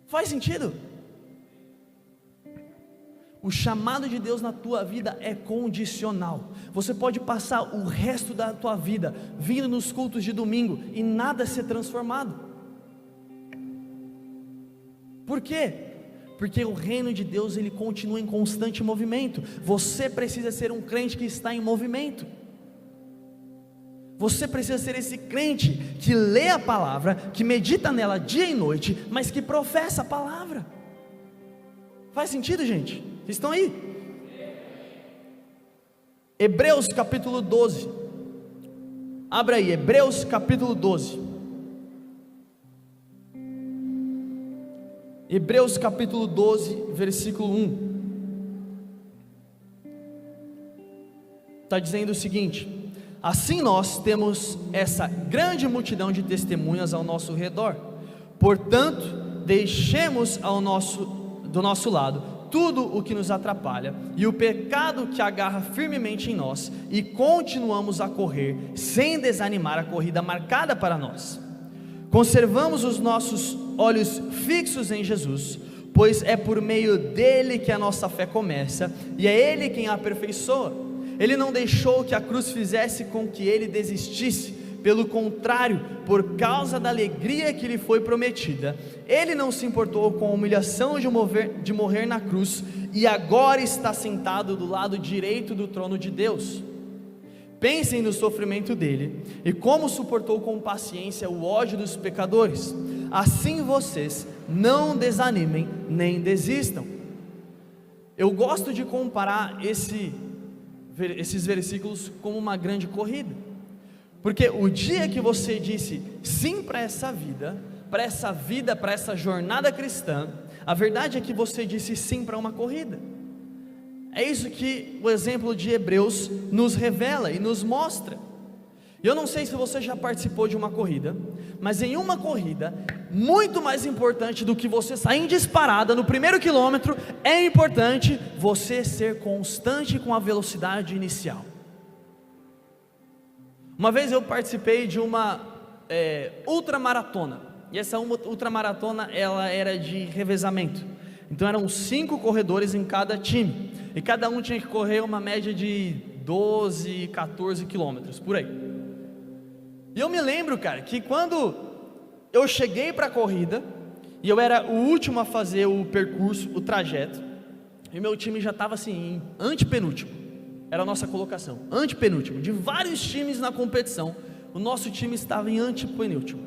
B: Faz sentido? O chamado de Deus na tua vida é condicional. Você pode passar o resto da tua vida vindo nos cultos de domingo e nada ser transformado. Por quê? Porque o reino de Deus ele continua em constante movimento. Você precisa ser um crente que está em movimento. Você precisa ser esse crente que lê a palavra, que medita nela dia e noite, mas que professa a palavra. Faz sentido, gente? Vocês estão aí? Hebreus capítulo 12. Abra aí, Hebreus capítulo 12. Hebreus capítulo 12, versículo 1. Está dizendo o seguinte: assim nós temos essa grande multidão de testemunhas ao nosso redor, portanto, deixemos do nosso lado tudo o que nos atrapalha e o pecado que agarra firmemente em nós, e continuamos a correr sem desanimar a corrida marcada para nós. Conservamos os nossos olhos fixos em Jesus, pois é por meio dele que a nossa fé começa, e é ele quem a aperfeiçoa. Ele não deixou que a cruz fizesse com que ele desistisse, pelo contrário, por causa da alegria que lhe foi prometida, ele não se importou com a humilhação de morrer na cruz, e agora está sentado do lado direito do trono de Deus. Pensem no sofrimento dele, e como suportou com paciência o ódio dos pecadores. Assim vocês não desanimem nem desistam. Eu gosto de comparar esses versículos como uma grande corrida, porque o dia que você disse sim para essa vida, para essa jornada cristã, a verdade é que você disse sim para uma corrida. É isso que o exemplo de Hebreus nos revela e nos mostra, Eu não sei se você já participou de uma corrida, mas em uma corrida, muito mais importante do que você sair disparada no primeiro quilômetro, é importante você ser constante com a velocidade inicial. Uma vez eu participei de uma ultramaratona, e essa ultramaratona ela era de revezamento. Então eram 5 corredores em cada time, e cada um tinha que correr uma média de 12, 14 quilômetros, por aí. E eu me lembro, cara, que quando eu cheguei para a corrida, e eu era o último a fazer o percurso, o trajeto, e meu time já estava assim, em antepenúltimo, era a nossa colocação, antepenúltimo, de vários times na competição, o nosso time estava em antepenúltimo,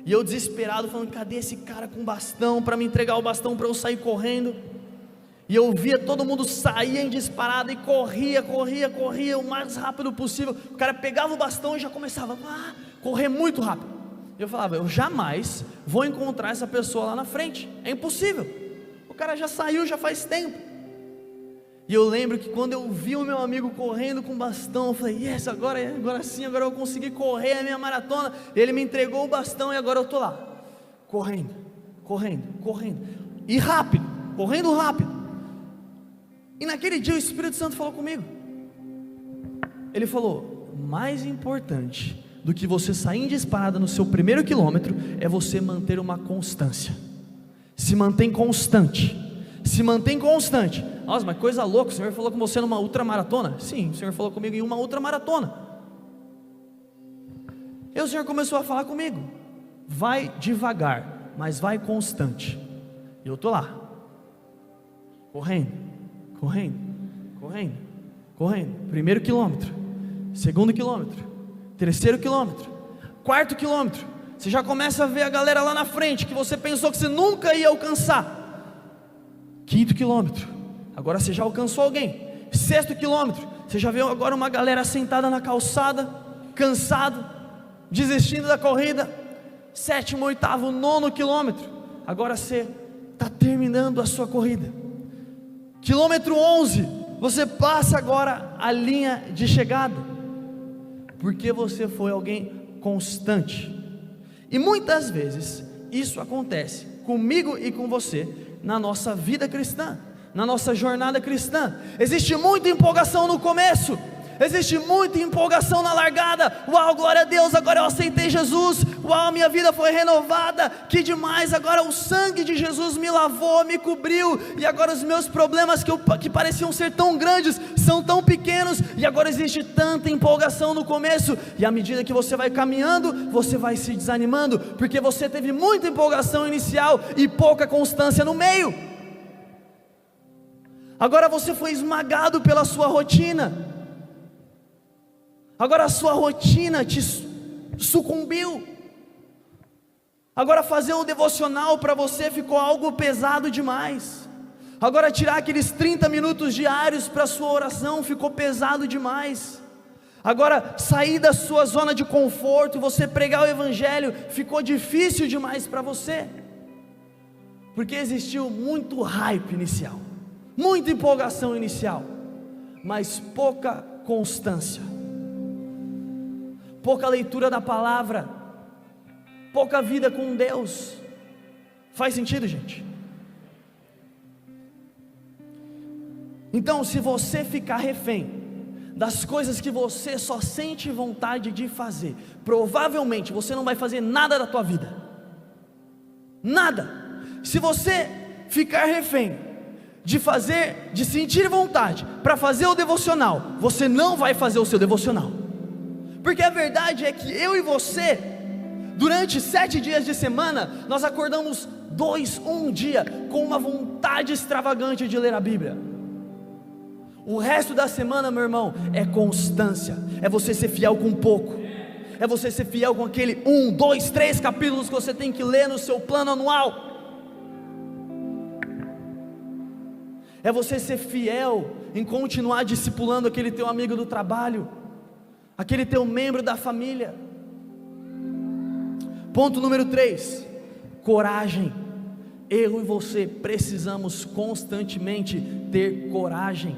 B: e eu desesperado, falando, cadê esse cara com bastão, para me entregar o bastão para eu sair correndo? E eu via todo mundo sair em disparada e corria o mais rápido possível. O cara pegava o bastão e já começava a correr muito rápido. Eu falava, eu jamais vou encontrar essa pessoa lá na frente, é impossível, o cara já saiu já faz tempo. E eu lembro que quando eu vi o meu amigo correndo com bastão, eu falei, yes, agora sim, agora eu consegui correr a minha maratona. Ele me entregou o bastão e agora eu estou lá, correndo, e rápido, correndo rápido. E naquele dia o Espírito Santo falou comigo. Ele falou, mais importante do que você sair disparada no seu primeiro quilômetro, é você manter uma constância. Se mantém constante. Nossa, mas coisa louca, o Senhor falou com você numa ultramaratona? Sim, o Senhor falou comigo em uma ultramaratona. E o Senhor começou a falar comigo, vai devagar, mas vai constante. E eu estou lá, correndo, primeiro quilômetro, segundo quilômetro, terceiro quilômetro, quarto quilômetro, você já começa a ver a galera lá na frente, que você pensou que você nunca ia alcançar. Quinto quilômetro, agora você já alcançou alguém. Sexto quilômetro, você já vê agora uma galera sentada na calçada, cansado, desistindo da corrida. Sétimo, oitavo, nono quilômetro, agora você está terminando a sua corrida. Quilômetro 11, você passa agora a linha de chegada, porque você foi alguém constante. E muitas vezes isso acontece comigo e com você na nossa vida cristã, na nossa jornada cristã. Existe muita empolgação no começo, existe muita empolgação na largada. Uau, glória a Deus, agora eu aceitei Jesus. Uau, minha vida foi renovada, que demais, agora o sangue de Jesus me lavou, me cobriu, e agora os meus problemas que pareciam ser tão grandes, são tão pequenos, e agora existe tanta empolgação no começo, e à medida que você vai caminhando, você vai se desanimando, porque você teve muita empolgação inicial, e pouca constância no meio. Agora você foi esmagado pela sua rotina, agora a sua rotina te sucumbiu. Agora fazer o devocional para você ficou algo pesado demais. Agora tirar aqueles 30 minutos diários para a sua oração ficou pesado demais. Agora sair da sua zona de conforto, você pregar o evangelho, ficou difícil demais para você. Porque existiu muito hype inicial, muita empolgação inicial, mas pouca constância, pouca leitura da palavra, pouca vida com Deus. Faz sentido, gente? Então, se você ficar refém das coisas que você só sente vontade de fazer, provavelmente você não vai fazer nada da tua vida, nada. Se você ficar refém de sentir vontade para fazer o devocional, você não vai fazer o seu devocional, porque a verdade é que eu e você, durante 7 dias de semana, nós acordamos um dia com uma vontade extravagante de ler a Bíblia. O resto da semana, meu irmão, é constância, é você ser fiel com pouco, é você ser fiel com aquele 1, 2, 3 capítulos que você tem que ler no seu plano anual, é você ser fiel em continuar discipulando aquele teu amigo do trabalho, aquele teu membro da família. Ponto número 3, coragem. Eu e você precisamos constantemente ter coragem.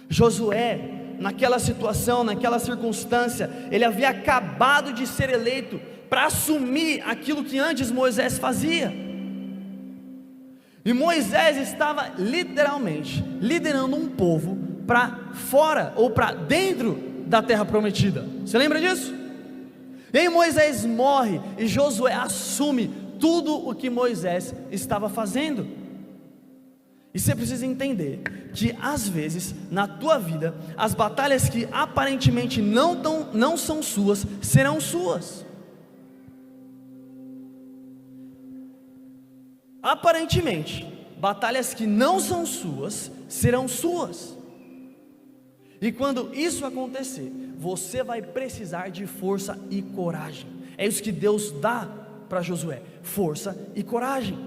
B: Josué naquela situação, naquela circunstância. Ele havia acabado de ser eleito para assumir aquilo que antes Moisés fazia. E Moisés estava literalmente liderando um povo para fora ou para dentro da terra prometida. Você lembra disso? E aí Moisés morre e Josué assume tudo o que Moisés estava fazendo. E você precisa entender que às vezes na tua vida as batalhas que aparentemente não são suas serão suas. Aparentemente, batalhas que não são suas serão suas. E quando isso acontecer, você vai precisar de força e coragem. É isso que Deus dá para Josué: força e coragem.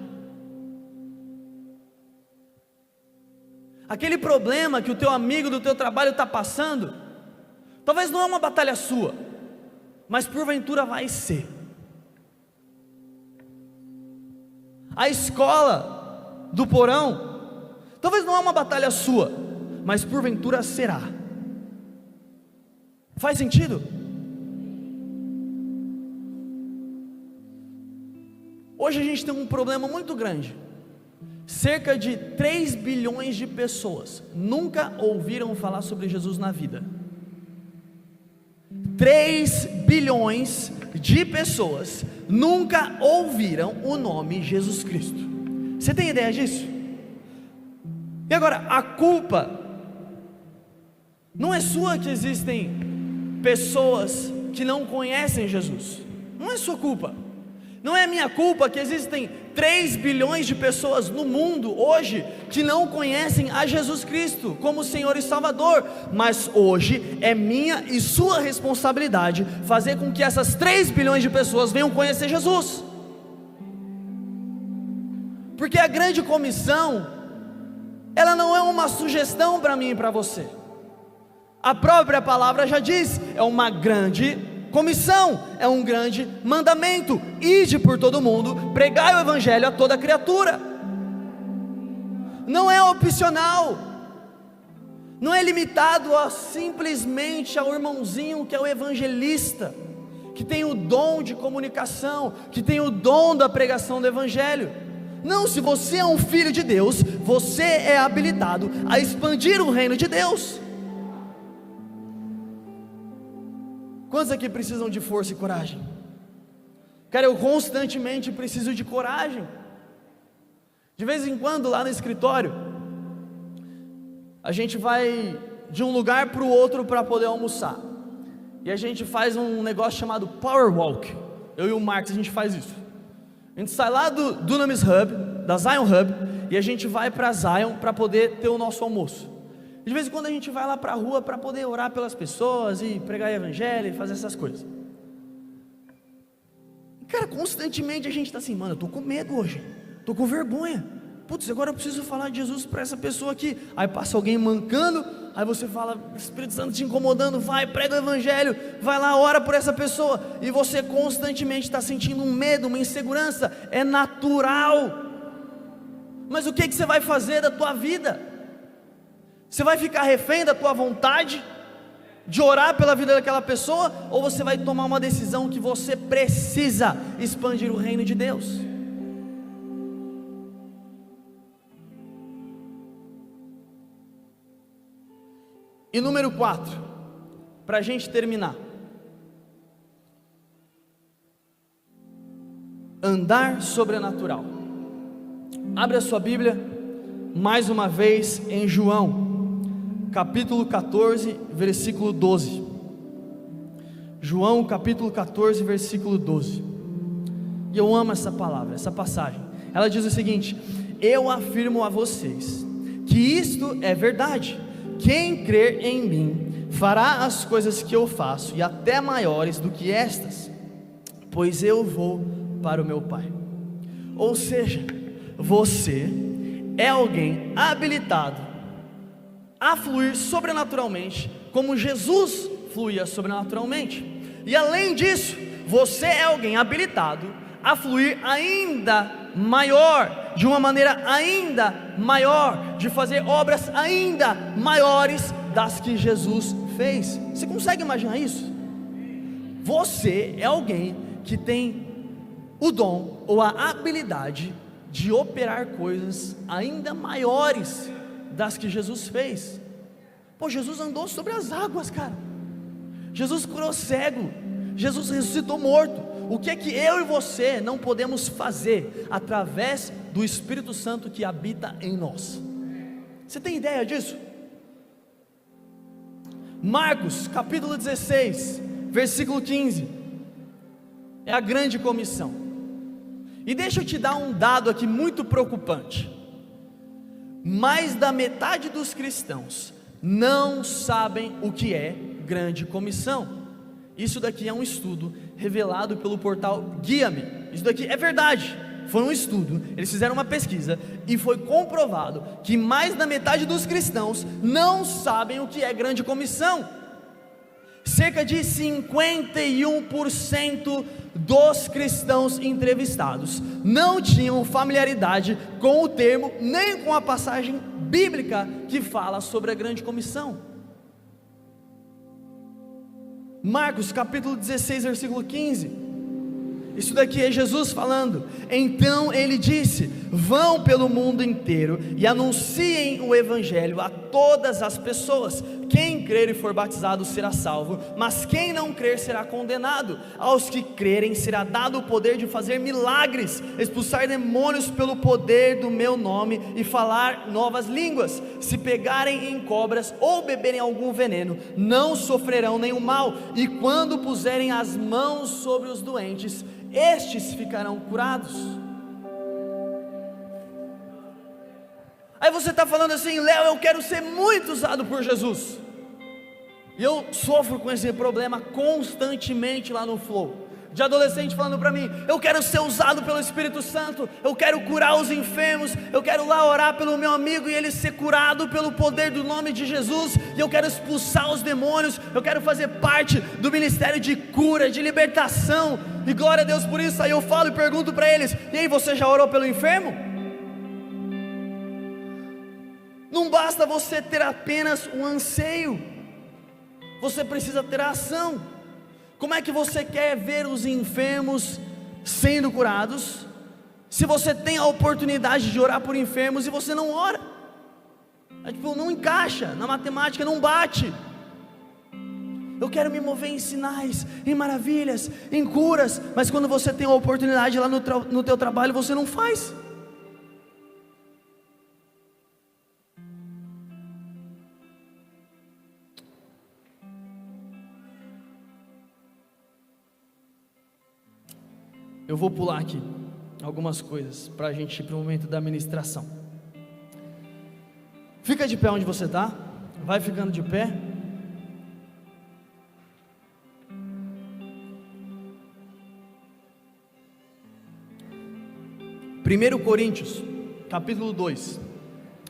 B: Aquele problema que o teu amigo do teu trabalho está passando, talvez não é uma batalha sua, mas porventura vai ser. A escola do porão, talvez não é uma batalha sua, mas porventura será. Faz sentido? Hoje a gente tem um problema muito grande. Cerca de 3 bilhões de pessoas nunca ouviram falar sobre Jesus na vida. 3 bilhões de pessoas nunca ouviram o nome Jesus Cristo. Você tem ideia disso? E agora, a culpa não é sua que existem pessoas que não conhecem Jesus. Não é sua culpa. Não é minha culpa que existem 3 bilhões de pessoas no mundo hoje que não conhecem a Jesus Cristo como Senhor e Salvador. Mas hoje é minha e sua responsabilidade fazer com que essas 3 bilhões de pessoas venham conhecer Jesus. Porque a grande comissão, ela não é uma sugestão para mim e para você. A própria palavra já diz, é uma grande comissão, é um grande mandamento: ide por todo mundo, pregai o evangelho a toda criatura. Não é opcional, não é limitado simplesmente ao irmãozinho que é o evangelista, que tem o dom de comunicação, que tem o dom da pregação do evangelho. Não, se você é um filho de Deus, você é habilitado a expandir o reino de Deus. Quantos aqui precisam de força e coragem? Cara, eu constantemente preciso de coragem. De vez em quando lá no escritório, a gente vai de um lugar para o outro para poder almoçar. E a gente faz um negócio chamado Power Walk. Eu e o Marcos, a gente faz isso. A gente sai lá do Dunamis Hub, da Zion Hub, e a gente vai para Zion para poder ter o nosso almoço. De vez em quando a gente vai lá para a rua para poder orar pelas pessoas e pregar o evangelho e fazer essas coisas. Cara, constantemente a gente está assim: mano, eu estou com medo hoje, estou com vergonha. Putz, agora eu preciso falar de Jesus para essa pessoa aqui. Aí passa alguém mancando, aí você fala: Espírito Santo te incomodando, vai, prega o evangelho, vai lá, ora por essa pessoa. E você constantemente está sentindo um medo, uma insegurança. É natural. Mas o que você vai fazer da tua vida? Você vai ficar refém da tua vontade de orar pela vida daquela pessoa, ou você vai tomar uma decisão que você precisa expandir o reino de Deus? E número 4, para a gente terminar: andar sobrenatural. Abre a sua Bíblia mais uma vez em João capítulo 14, versículo 12. João capítulo 14, versículo 12. E eu amo essa palavra, essa passagem. Ela diz o seguinte: eu afirmo a vocês que isto é verdade. Quem crer em mim fará as coisas que eu faço, e até maiores do que estas, pois eu vou para o meu Pai. Ou seja, você é alguém habilitado a fluir sobrenaturalmente, como Jesus fluía sobrenaturalmente. E além disso, você é alguém habilitado a fluir ainda maior, de uma maneira ainda maior, de fazer obras ainda maiores das que Jesus fez. Você consegue imaginar isso? Você é alguém que tem o dom ou a habilidade de operar coisas ainda maiores das que Jesus fez. Pô, Jesus andou sobre as águas, cara. Jesus curou cego. Jesus ressuscitou morto. O que é que eu e você não podemos fazer através do Espírito Santo que habita em nós? Você tem ideia disso? Marcos capítulo 16, versículo 15, é a grande comissão. E deixa eu te dar um dado aqui muito preocupante. Mais da metade dos cristãos não sabem o que é grande comissão. Isso daqui é um estudo revelado pelo portal Guia-me. Isso daqui é verdade, foi um estudo, eles fizeram uma pesquisa e foi comprovado que mais da metade dos cristãos não sabem o que é grande comissão. Cerca de 51% dos cristãos entrevistados não tinham familiaridade com o termo, nem com a passagem bíblica que fala sobre a grande comissão. Marcos capítulo 16, versículo 15, isso daqui é Jesus falando. Então ele disse: vão pelo mundo inteiro e anunciem o evangelho a todas as pessoas. Quem crer e for batizado será salvo, mas quem não crer será condenado. Aos que crerem será dado o poder de fazer milagres, expulsar demônios pelo poder do meu nome e falar novas línguas. Se pegarem em cobras ou beberem algum veneno, não sofrerão nenhum mal, e quando puserem as mãos sobre os doentes, estes ficarão curados. Aí você está falando assim: Léo, eu quero ser muito usado por Jesus. E eu sofro com esse problema constantemente lá no Flow, de adolescente falando para mim: eu quero ser usado pelo Espírito Santo, eu quero curar os enfermos, eu quero lá orar pelo meu amigo e ele ser curado pelo poder do nome de Jesus, e eu quero expulsar os demônios, eu quero fazer parte do ministério de cura, de libertação, e glória a Deus por isso. Aí eu falo e pergunto para eles: e aí, você já orou pelo enfermo? Não basta você ter apenas um anseio, você precisa ter a ação. Como é que você quer ver os enfermos sendo curados, se você tem a oportunidade de orar por enfermos e você não ora? Não encaixa, na matemática não bate. Eu quero me mover em sinais, em maravilhas, em curas, mas quando você tem a oportunidade lá no teu trabalho, você não faz. Eu vou pular aqui algumas coisas para a gente ir para o momento da ministração. Fica de pé onde você está, vai ficando de pé. Primeiro Coríntios, capítulo 2,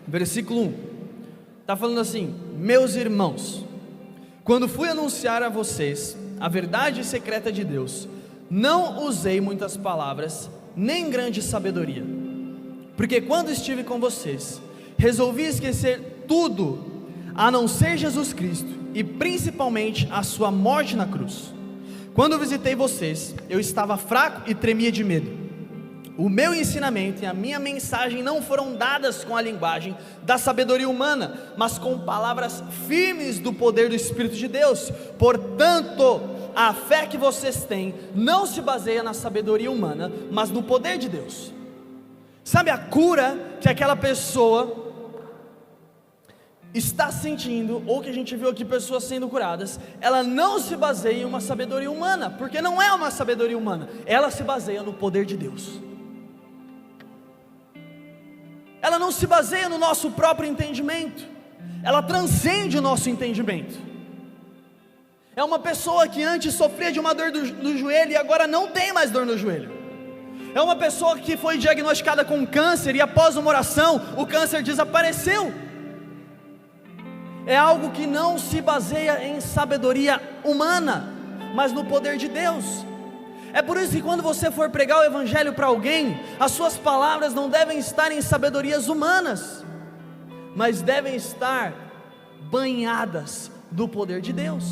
B: versículo 1, está falando assim: meus irmãos, quando fui anunciar a vocês a verdade secreta de Deus, não usei muitas palavras, nem grande sabedoria, porque quando estive com vocês, resolvi esquecer tudo, a não ser Jesus Cristo, e principalmente a sua morte na cruz. Quando visitei vocês, eu estava fraco e tremia de medo. O meu ensinamento e a minha mensagem não foram dadas com a linguagem da sabedoria humana, mas com palavras firmes do poder do Espírito de Deus. Portanto, a fé que vocês têm não se baseia na sabedoria humana, mas no poder de Deus. Sabe a cura que aquela pessoa está sentindo, ou que a gente viu aqui pessoas sendo curadas, ela não se baseia em uma sabedoria humana, porque não é uma sabedoria humana, ela se baseia no poder de Deus. Ela não se baseia no nosso próprio entendimento, ela transcende o nosso entendimento. É uma pessoa que antes sofria de uma dor no joelho e agora não tem mais dor no joelho. É uma pessoa que foi diagnosticada com câncer e após uma oração o câncer desapareceu. É algo que não se baseia em sabedoria humana, mas no poder de Deus. É por isso que quando você for pregar o evangelho para alguém, as suas palavras não devem estar em sabedorias humanas, mas devem estar banhadas do poder de Deus.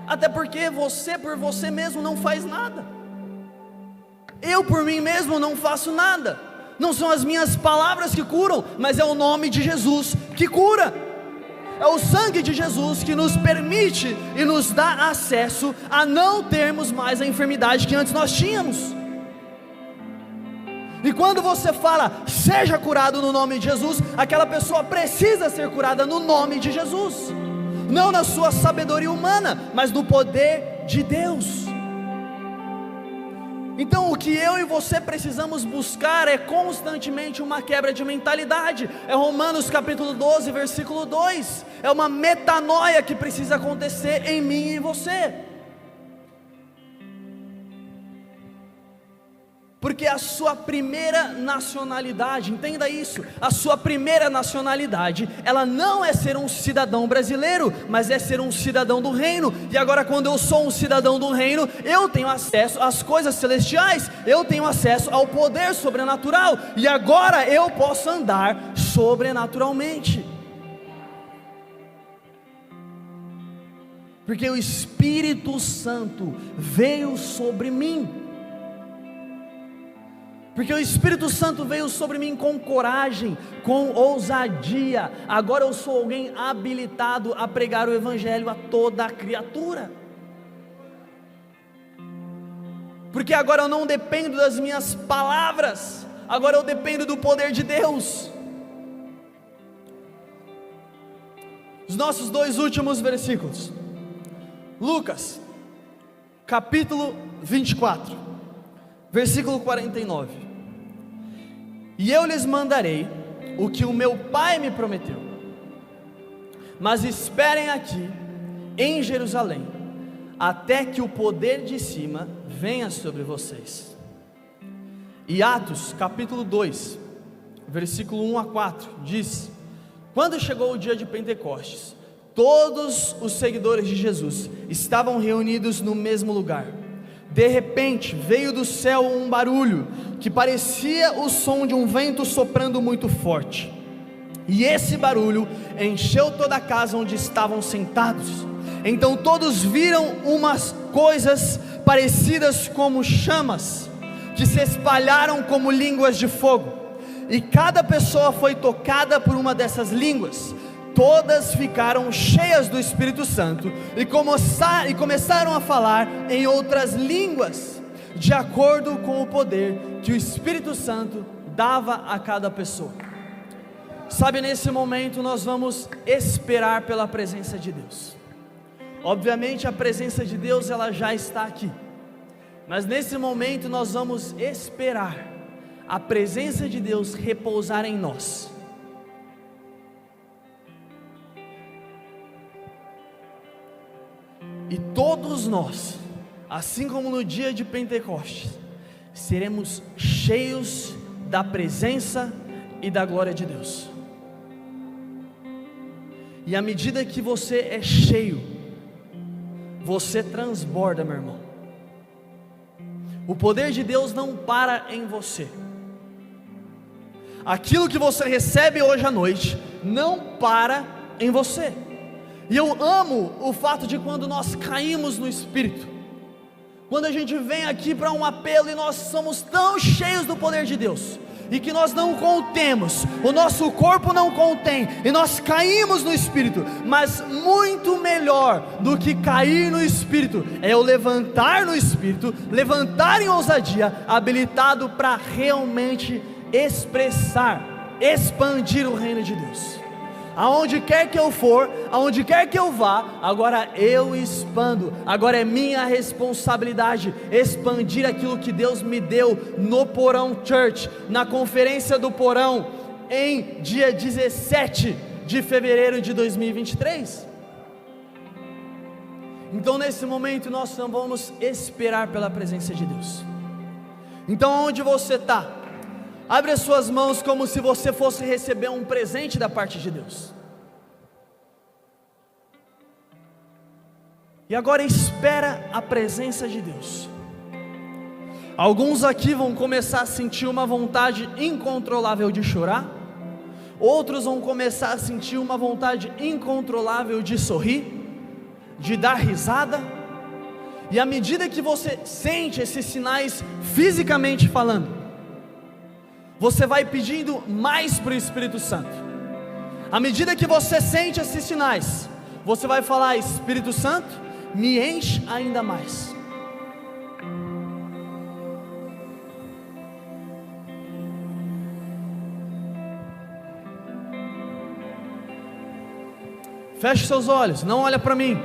B: Até porque você por você mesmo não faz nada. Eu por mim mesmo não faço nada. Não são as minhas palavras que curam, mas é o nome de Jesus que cura. É o sangue de Jesus que nos permite e nos dá acesso a não termos mais a enfermidade que antes nós tínhamos. E quando você fala, seja curado no nome de Jesus, aquela pessoa precisa ser curada no nome de Jesus, não na sua sabedoria humana, mas no poder de Deus. Então o que eu e você precisamos buscar é constantemente uma quebra de mentalidade. É Romanos capítulo 12, versículo 2, é uma metanoia que precisa acontecer em mim e em você. Porque a sua primeira nacionalidade, entenda isso, a sua primeira nacionalidade, ela não é ser um cidadão brasileiro, mas é ser um cidadão do reino. E agora quando eu sou um cidadão do reino, eu tenho acesso às coisas celestiais, eu tenho acesso ao poder sobrenatural, e agora eu posso andar sobrenaturalmente. Porque o Espírito Santo veio sobre mim. Porque o Espírito Santo veio sobre mim com coragem, com ousadia. Agora eu sou alguém habilitado a pregar o Evangelho a toda a criatura. Porque agora eu não dependo das minhas palavras, agora eu dependo do poder de Deus. Os nossos dois últimos versículos, Lucas, capítulo 24, versículo 49. E eu lhes mandarei o que o meu Pai me prometeu, mas esperem aqui em Jerusalém, até que o poder de cima venha sobre vocês. E Atos capítulo 2, versículo 1 a 4, diz: quando chegou o dia de Pentecostes, todos os seguidores de Jesus estavam reunidos no mesmo lugar. De repente veio do céu um barulho que parecia o som de um vento soprando muito forte, e esse barulho encheu toda a casa onde estavam sentados. Então todos viram umas coisas parecidas como chamas, que se espalharam como línguas de fogo, e cada pessoa foi tocada por uma dessas línguas. Todas ficaram cheias do Espírito Santo e começaram a falar em outras línguas, de acordo com o poder que o Espírito Santo dava a cada pessoa. Sabe, nesse momento nós vamos esperar pela presença de Deus. Obviamente a presença de Deus ela já está aqui, mas nesse momento nós vamos esperar a presença de Deus repousar em nós. E todos nós, assim como no dia de Pentecostes, seremos cheios da presença e da glória de Deus. E à medida que você é cheio, você transborda, meu irmão. O poder de Deus não para em você. Aquilo que você recebe hoje à noite não para em você. E eu amo o fato de quando nós caímos no Espírito, quando a gente vem aqui para um apelo e nós somos tão cheios do poder de Deus, e que nós não contemos, o nosso corpo não contém, e nós caímos no Espírito. Mas muito melhor do que cair no Espírito, é eu levantar no Espírito, levantar em ousadia, habilitado para realmente expressar, expandir o reino de Deus. Aonde quer que eu for, aonde quer que eu vá, agora eu expando, agora é minha responsabilidade expandir aquilo que Deus me deu no Porão Church, na conferência do Porão, em dia 17 de fevereiro de 2023. Então nesse momento nós vamos esperar pela presença de Deus. Então onde você está? Abre as suas mãos como se você fosse receber um presente da parte de Deus. E agora espera a presença de Deus. Alguns aqui vão começar a sentir uma vontade incontrolável de chorar. Outros vão começar a sentir uma vontade incontrolável de sorrir, de dar risada. E à medida que você sente esses sinais fisicamente falando, você vai pedindo mais para o Espírito Santo. À medida que você sente esses sinais, você vai falar: Espírito Santo, me enche ainda mais. Feche seus olhos, não olha para mim.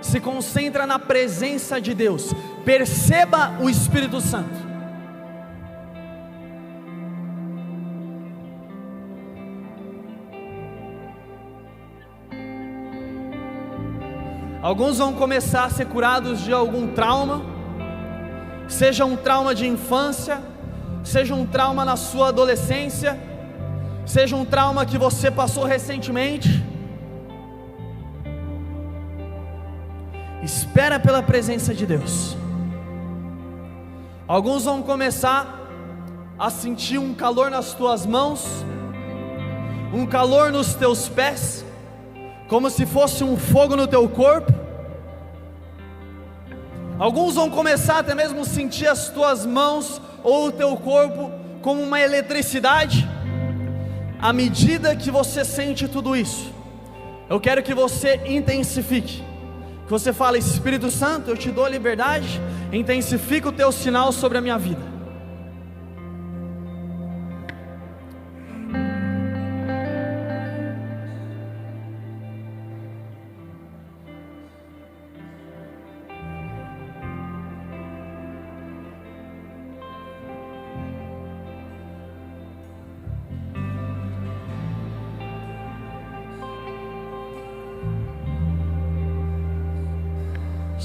B: Se concentra na presença de Deus. Perceba o Espírito Santo. Alguns vão começar a ser curados de algum trauma, seja um trauma de infância, seja um trauma na sua adolescência, seja um trauma que você passou recentemente. Espera pela presença de Deus. Alguns vão começar a sentir um calor nas tuas mãos, um calor nos teus pés, como se fosse um fogo no teu corpo. Alguns vão começar até mesmo a sentir as tuas mãos ou o teu corpo como uma eletricidade. À medida que você sente tudo isso, eu quero que você intensifique. Que você fala: Espírito Santo, eu te dou liberdade, intensifica o teu sinal sobre a minha vida.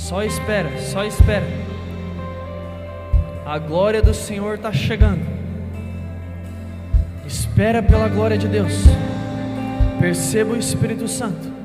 B: Só espera, só espera. A glória do Senhor está chegando. Espera pela glória de Deus. Perceba o Espírito Santo.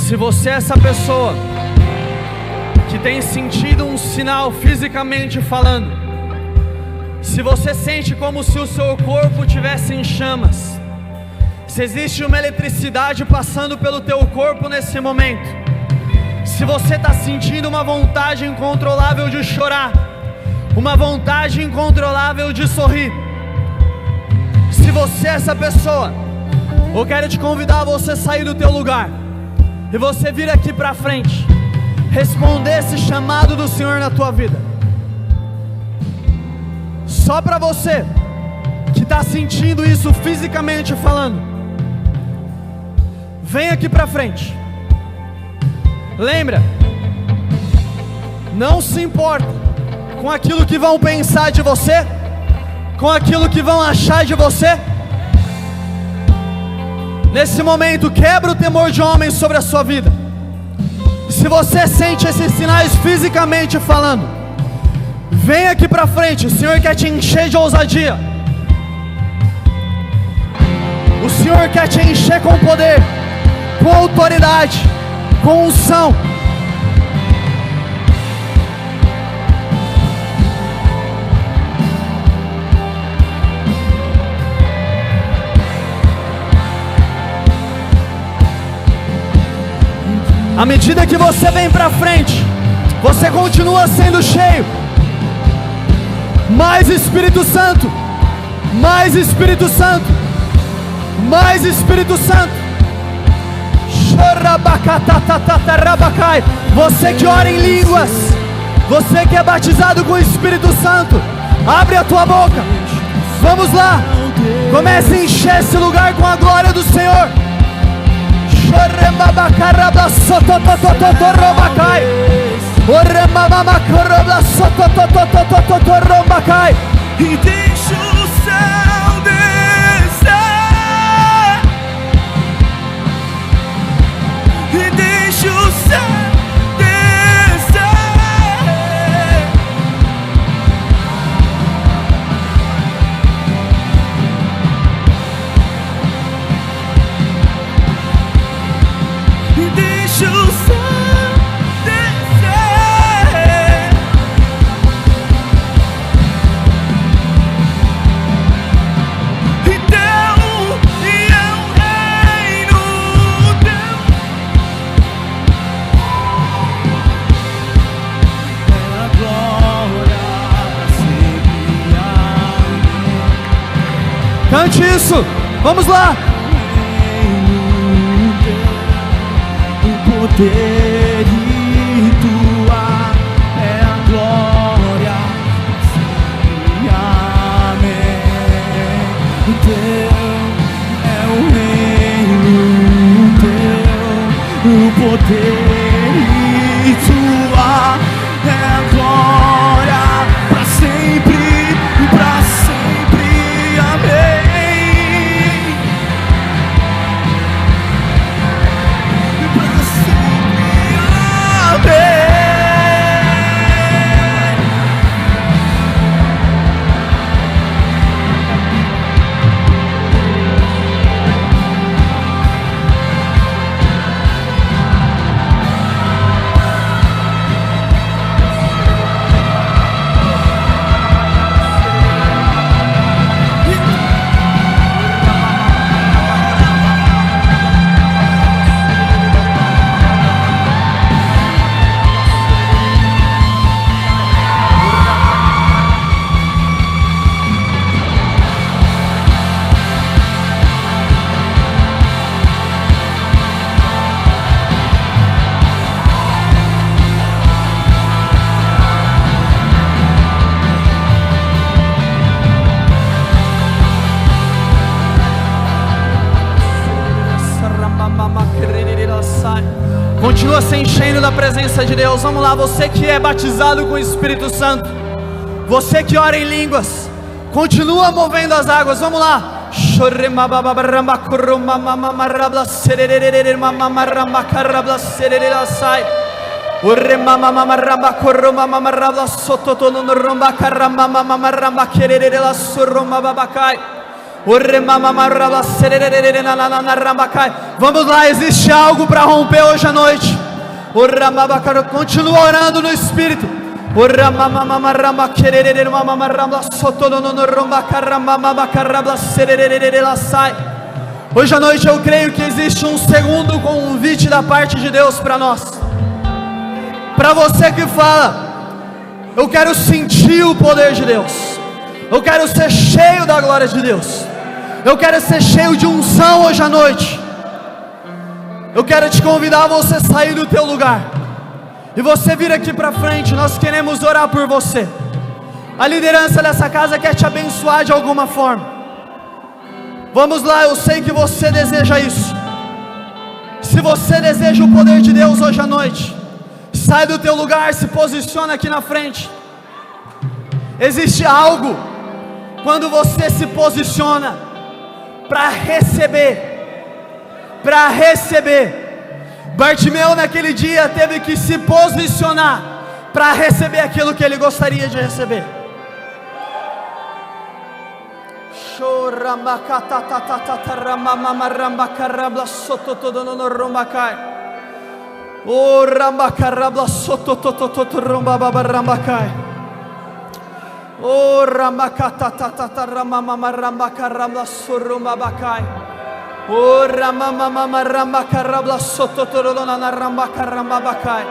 B: Se você é essa pessoa que tem sentido um sinal fisicamente falando, se você sente como se o seu corpo tivesse em chamas, se existe uma eletricidade passando pelo teu corpo nesse momento, se você está sentindo uma vontade incontrolável de chorar, uma vontade incontrolável de sorrir, se você é essa pessoa, eu quero te convidar a você sair do teu lugar e você vir aqui para frente, responder esse chamado do Senhor na tua vida. Só para você que está sentindo isso fisicamente falando, vem aqui para frente. Lembra, não se importa com aquilo que vão pensar de você, com aquilo que vão achar de você. Nesse momento, quebra o temor de homens sobre a sua vida. Se você sente esses sinais fisicamente falando, vem aqui para frente. O Senhor quer te encher de ousadia. O Senhor quer te encher com poder, com autoridade,
A: com unção. À medida que você vem para frente, você continua sendo cheio. Mais Espírito Santo, mais Espírito Santo, mais Espírito Santo. Você que ora em línguas, você que é batizado com o Espírito Santo, abre a tua boca. Vamos lá, comece a encher esse lugar com a glória do Senhor.
C: E deixa o céu descer, e deixa o céu descer. E deixa o céu descer. E teu e é o reino teu. É a glória pra sempre.
A: Cante isso, vamos lá.
C: O poder e tua é a glória, sempre. Amém. O teu é o reino teu, o poder e tua é a glória para sempre, para sempre. Amém. Para sempre. Amém.
A: Continua se enchendo da presença de Deus. Vamos lá, você que é batizado com o Espírito Santo, você que ora em línguas, continua movendo as águas. Vamos lá. Vamos lá, existe algo para romper hoje à noite. Continua orando no Espírito. Hoje à noite eu creio que existe um segundo convite da parte de Deus para nós. Para você que fala, eu quero sentir o poder de Deus, eu quero ser cheio da glória de Deus, eu quero ser cheio de unção hoje à noite. Eu quero te convidar a você sair do teu lugar e você vir aqui para frente. Nós queremos orar por você. A liderança dessa casa quer te abençoar de alguma forma. Vamos lá, eu sei que você deseja isso. Se você deseja o poder de Deus hoje à noite, sai do teu lugar, se posiciona aqui na frente. Existe algo quando você se posiciona para receber. Para receber. Bartimeu naquele dia teve que se posicionar para receber aquilo que ele gostaria de receber.
B: O rambacarabla sototototo rambaba rambacai. O rambacatata ramama rambacarabla surumbabacai. O ramama rambacarabla sototorona rambacarambabacai.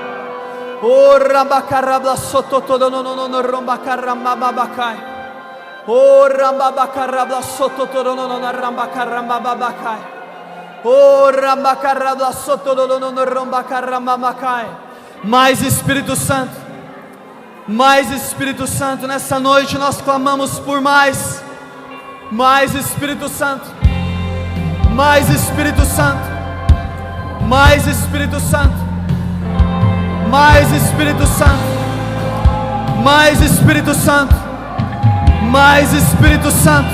B: O rambacarabla sototorona rambacarambabacai. O rambacarabla sototorona rambacarambabacai. O rambacarabla sototorona rambacarambabacai. Mais Espírito Santo. Mais Espírito Santo, nessa noite nós clamamos por mais Espírito Santo, mais Espírito Santo, mais Espírito Santo, mais Espírito Santo, mais Espírito Santo, mais Espírito Santo,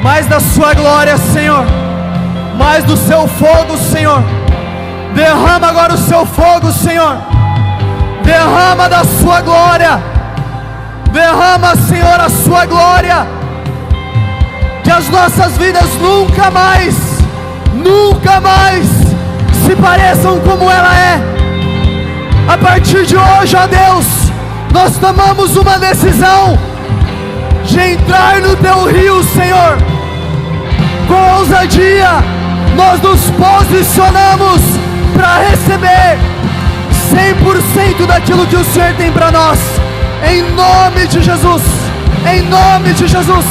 B: mais da sua glória, Senhor, mais do seu fogo, Senhor. Derrama agora o seu fogo, Senhor. Derrama da sua glória. Derrama, Senhor, a sua glória. Que as nossas vidas nunca mais se pareçam como ela é. A partir de hoje, ó Deus, nós tomamos uma decisão de entrar no teu rio, Senhor. Com ousadia, nós nos posicionamos para receber 100% daquilo que o Senhor tem para nós, em nome de Jesus, em nome de Jesus.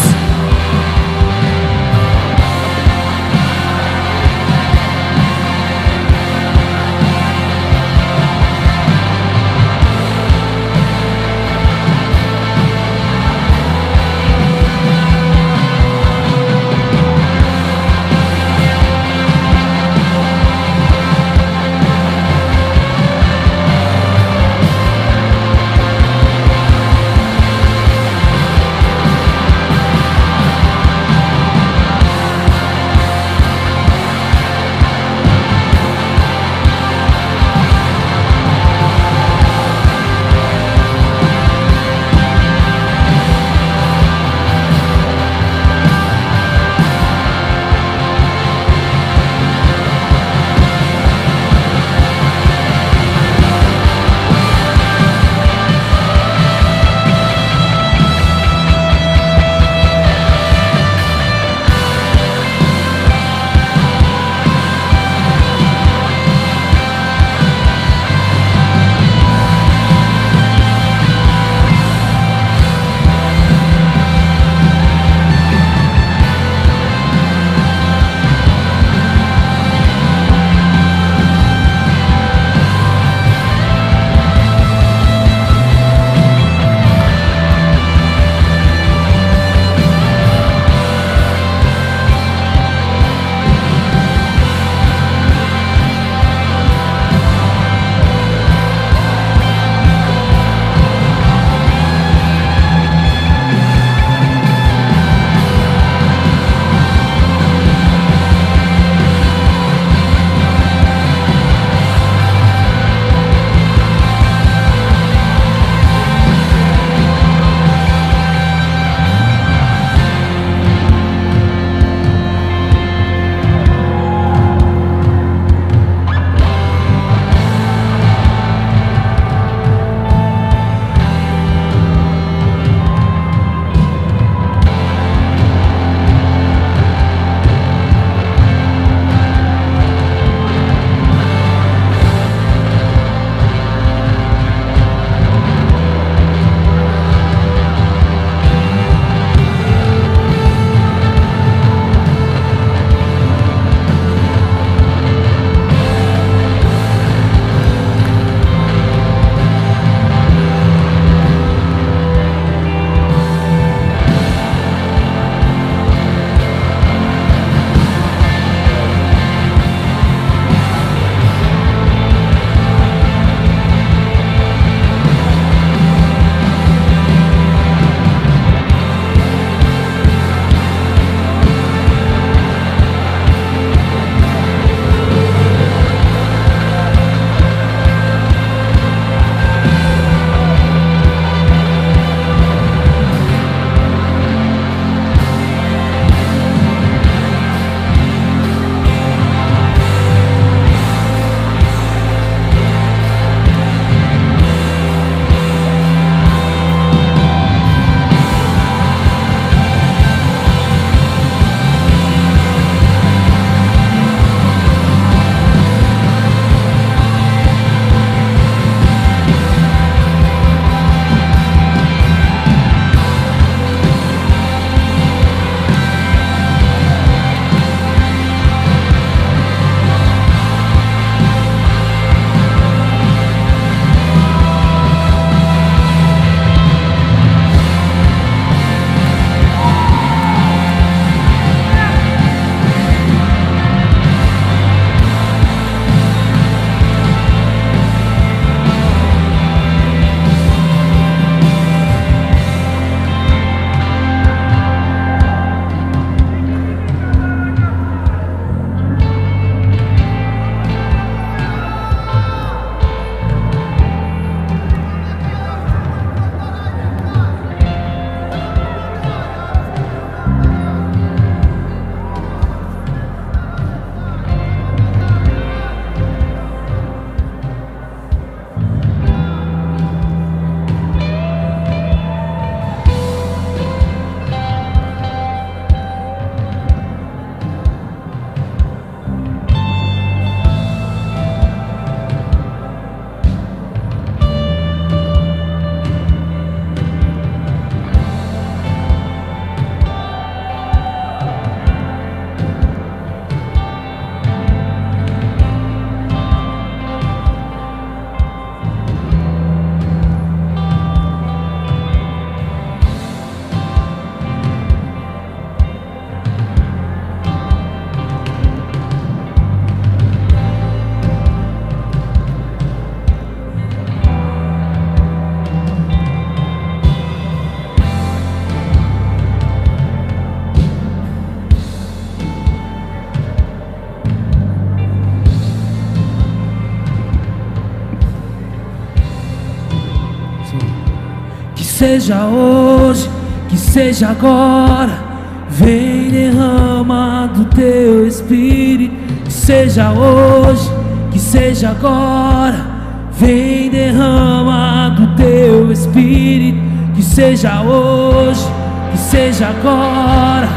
C: seja hoje, que seja agora. Vem derrama do teu Espírito. Que seja hoje, que seja agora. Vem derrama do teu Espírito. Que seja hoje, que seja agora.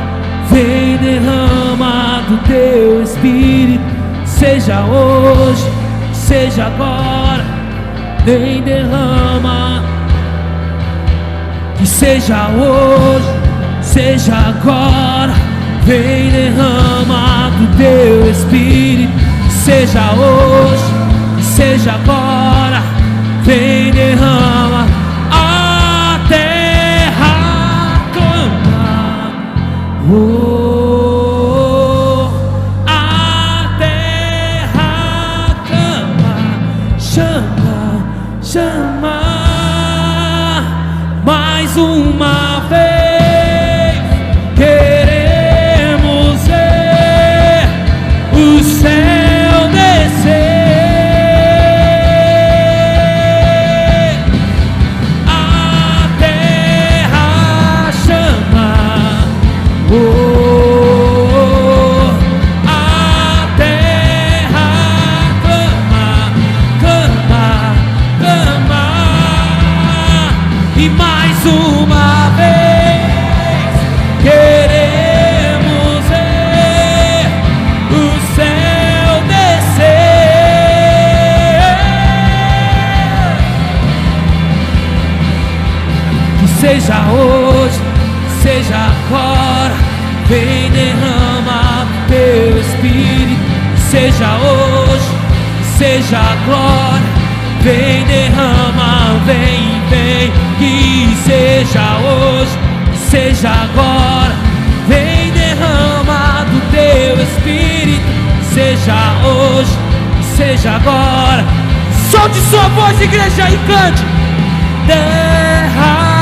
C: Vem derrama do teu Espírito. Seja hoje, que seja agora. Vem derrama. Que seja hoje, seja agora. Vem derrama do teu Espírito. Seja hoje, seja agora. Vem derrama. A terra clama, oh, a terra clama. Chama, chama mais uma vez. Queremos ver o céu descer. A terra chama, oh, a terra clama, clama, clama. E mais uma vez queremos ver o céu descer. Que seja hoje, seja agora. Vem derrama teu Espírito. Seja hoje, seja agora. Vem derrama, vem, vem. Que seja hoje, seja agora. Vem derrama do teu Espírito. Seja hoje, seja agora. Solte sua voz, igreja, e cante. Terra.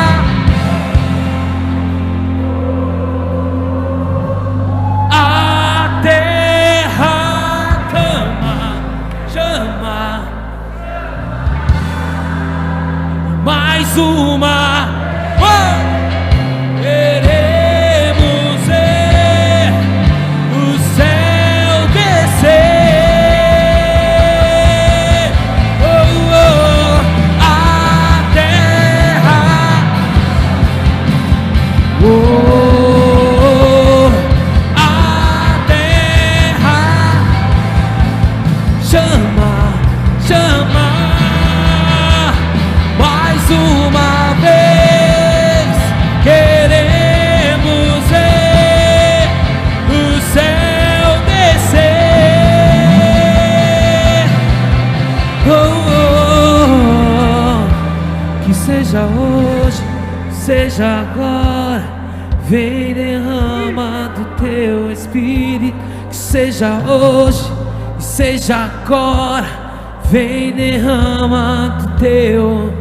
C: A terra clama, chama. Mais uma, oh! Queremos ver o céu descer, oh, oh, a terra, oh, a terra chama, chama. Mais uma vez queremos ver o céu descer, oh, oh, oh. Que seja hoje, seja agora. Vem derrama do teu Espírito. Que seja hoje, seja agora. Vem derrama do teu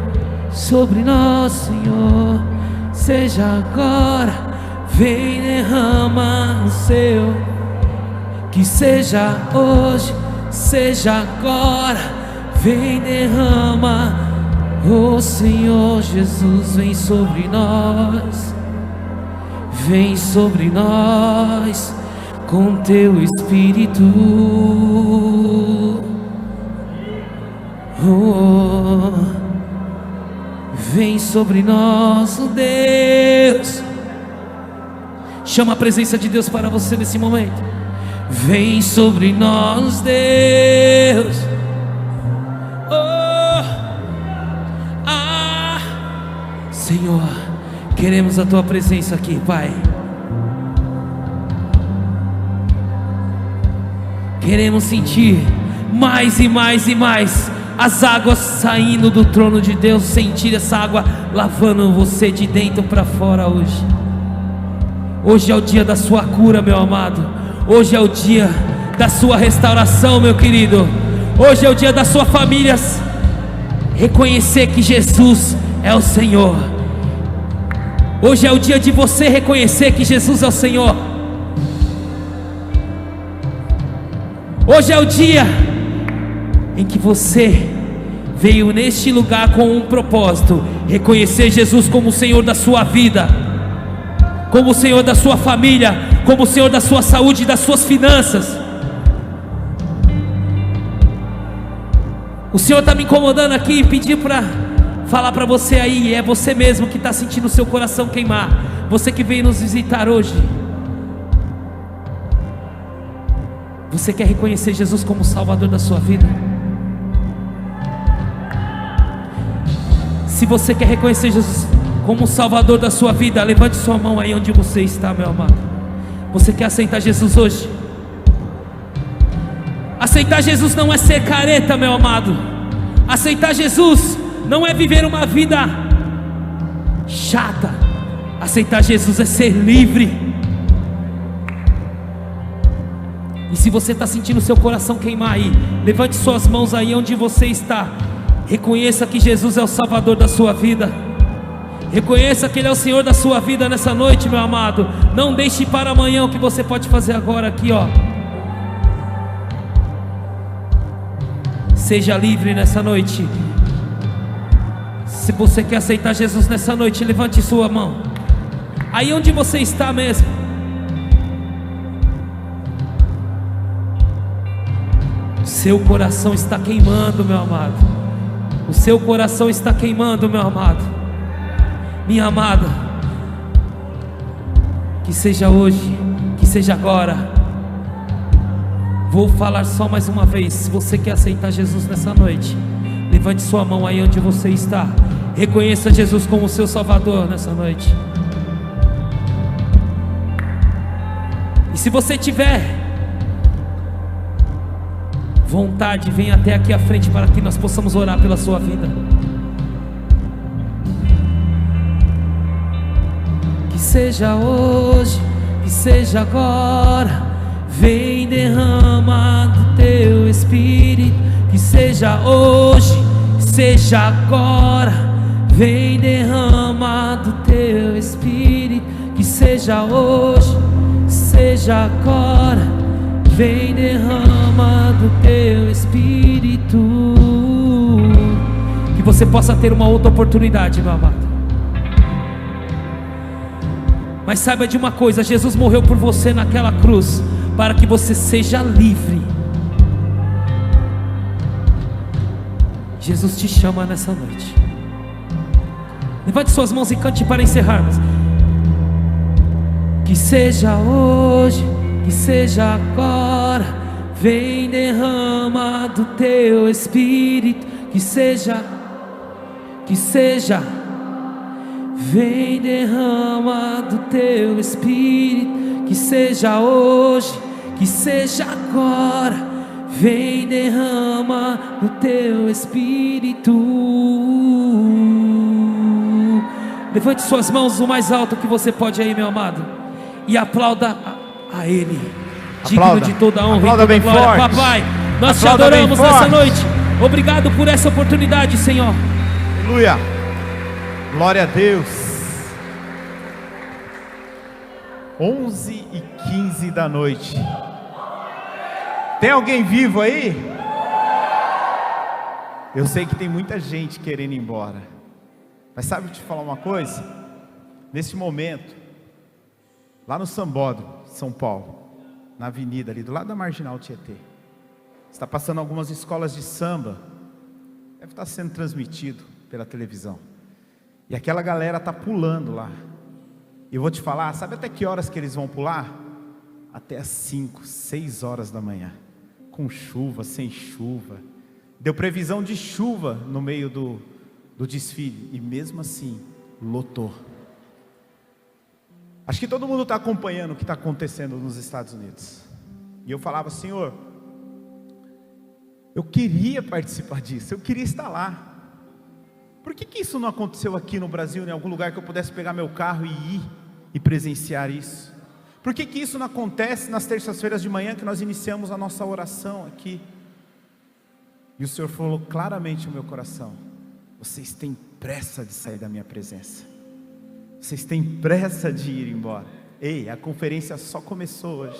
C: sobre nós, Senhor. Seja agora. Vem derrama o seu. Que seja hoje, seja agora. Vem derrama, oh Senhor Jesus, vem sobre nós. Vem sobre nós com teu Espírito. Oh, vem sobre nós, oh Deus. Chama a presença de Deus para você nesse momento. Vem sobre nós, Deus. Oh, ah, Senhor, queremos a tua presença aqui, Pai. Queremos sentir mais e mais e mais as águas saindo do trono de Deus. Sentir essa água lavando você de dentro para fora hoje. Hoje é o dia da sua cura, meu amado. Hoje é o dia da sua restauração, meu querido. Hoje é o dia da sua família reconhecer que Jesus é o Senhor. Hoje é o dia de você reconhecer que Jesus é o Senhor. Hoje é o dia em que você veio neste lugar com um propósito, reconhecer Jesus como o Senhor da sua vida, como o Senhor da sua família, como o Senhor da sua saúde e das suas finanças. O Senhor está me incomodando aqui e pediu para falar para você aí, é você mesmo que está sentindo o seu coração queimar, você que veio nos visitar hoje. Você quer reconhecer Jesus como o Salvador da sua vida? Se você quer reconhecer Jesus como o Salvador da sua vida, levante sua mão aí onde você está, meu amado. Você quer aceitar Jesus hoje? Aceitar Jesus não é ser careta, meu amado. Aceitar Jesus não é viver uma vida chata. Aceitar Jesus é ser livre. E se você está sentindo seu coração queimar aí, levante suas mãos aí onde você está. Reconheça que Jesus é o Salvador da sua vida. Reconheça que Ele é o Senhor da sua vida nessa noite, meu amado. Não deixe para amanhã o que você pode fazer agora aqui, ó. Seja livre nessa noite. Se você quer aceitar Jesus nessa noite, levante sua mão aí onde você está mesmo. Seu coração está queimando, meu amado. O seu coração está queimando, meu amado. Minha amada, que seja hoje, que seja agora. Vou falar só mais uma vez. Se você quer aceitar Jesus nessa noite, levante sua mão aí onde você está. Reconheça Jesus como seu Salvador nessa noite. E se você tiver vontade, venha até aqui à frente para que nós possamos orar pela sua vida. Que seja hoje, que seja agora, vem derrama do teu Espírito. Que seja hoje, seja agora, vem derrama do teu Espírito. Que seja hoje, seja agora, vem derrama do teu Espírito. Que você possa ter uma outra oportunidade, meu amado. Mas saiba de uma coisa: Jesus morreu por você naquela cruz para que você seja livre. Jesus te chama nessa noite. Levante suas mãos e cante para encerrarmos. Que seja hoje, que seja agora, vem derrama do teu Espírito. Que seja, vem derrama do teu Espírito. Que seja hoje, que seja agora, vem derrama do teu Espírito. Levante suas mãos o mais alto que você pode aí, meu amado, e aplauda a Ele, digno de toda a honra e toda a glória. Forte. Papai, nós te adoramos nessa noite. Obrigado por essa oportunidade, Senhor.
D: Aleluia. Glória a Deus. 11h15 da noite. Tem alguém vivo aí? Eu sei que tem muita gente querendo ir embora, mas sabe te falar uma coisa? Nesse momento, lá no Sambódromo, São Paulo, na avenida ali, do lado da Marginal Tietê, está passando algumas escolas de samba. Deve estar sendo transmitido pela televisão. E aquela galera está pulando lá. E eu vou te falar, sabe até que horas que eles vão pular? Até às 5, 6 horas da manhã. Com chuva, sem chuva. Deu previsão de chuva no meio do desfile. E mesmo assim, lotou. Acho que todo mundo está acompanhando o que está acontecendo nos Estados Unidos. E eu falava: Senhor, eu queria participar disso, eu queria estar lá. Por que isso não aconteceu aqui no Brasil, em algum lugar que eu pudesse pegar meu carro e ir e presenciar isso? Por que isso não acontece nas terças-feiras de manhã que nós iniciamos a nossa oração aqui? E o Senhor falou claramente no meu coração: vocês têm pressa de sair da minha presença. Vocês têm pressa de ir embora. Ei, a conferência só começou hoje.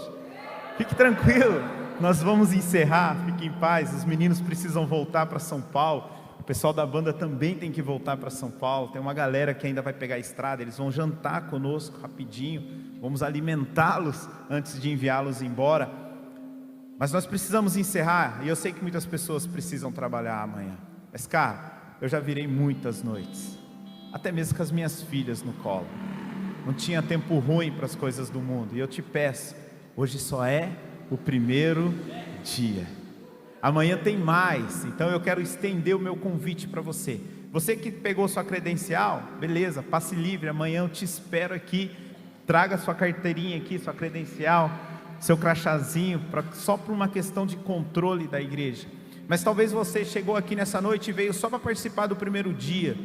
D: Fique tranquilo, nós vamos encerrar, fique em paz. Os meninos precisam voltar para São Paulo. O pessoal da banda também tem que voltar para São Paulo. Tem uma galera que ainda vai pegar a estrada. Eles vão jantar conosco rapidinho. Vamos alimentá-los antes de enviá-los embora. Mas nós precisamos encerrar. E eu sei que muitas pessoas precisam trabalhar amanhã. Mas cara, eu já virei muitas noites, até mesmo com as minhas filhas no colo. Não tinha tempo ruim para as coisas do mundo. E eu te peço, hoje só é o primeiro dia. Amanhã tem mais. Então eu quero estender o meu convite para você. Você que pegou sua credencial, beleza, passe livre. Amanhã eu te espero aqui. Traga sua carteirinha aqui, sua credencial, seu crachazinho, só por uma questão de controle da igreja. Mas talvez você chegou aqui nessa noite e veio só para participar do primeiro dia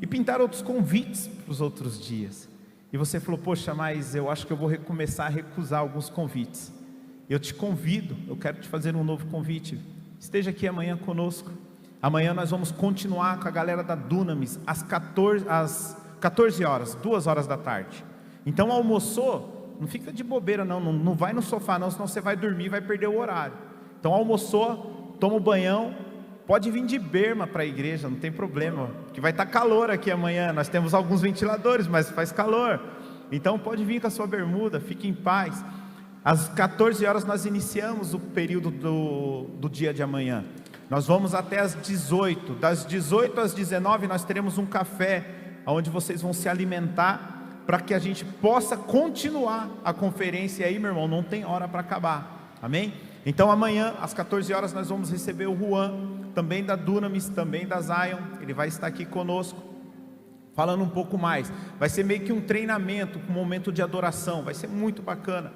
D: e pintar outros convites para os outros dias. E você falou, poxa, mas eu acho que eu vou começar a recusar alguns convites. Eu te convido, eu quero te fazer um novo convite. Esteja aqui amanhã conosco. Amanhã nós vamos continuar com a galera da Dunamis às 14 horas, 2 horas da tarde. Então almoçou, não fica de bobeira não vai no sofá não, senão você vai dormir e vai perder o horário. Então almoçou, toma o banhão, pode vir de berma para a igreja, não tem problema, que vai estar calor aqui amanhã. Nós temos alguns ventiladores, mas faz calor. Então pode vir com a sua bermuda, fique em paz. Às 14 horas nós iniciamos o período do dia de amanhã. Nós vamos até às 18. Das 18 às 19 nós teremos um café, onde vocês vão se alimentar, para que a gente possa continuar a conferência. E aí, meu irmão, não tem hora para acabar. Amém? Então amanhã às 14 horas nós vamos receber o Juan, também da Dunamis, também da Zion. Ele vai estar aqui conosco, falando um pouco mais. Vai ser meio que um treinamento, um momento de adoração. Vai ser muito bacana.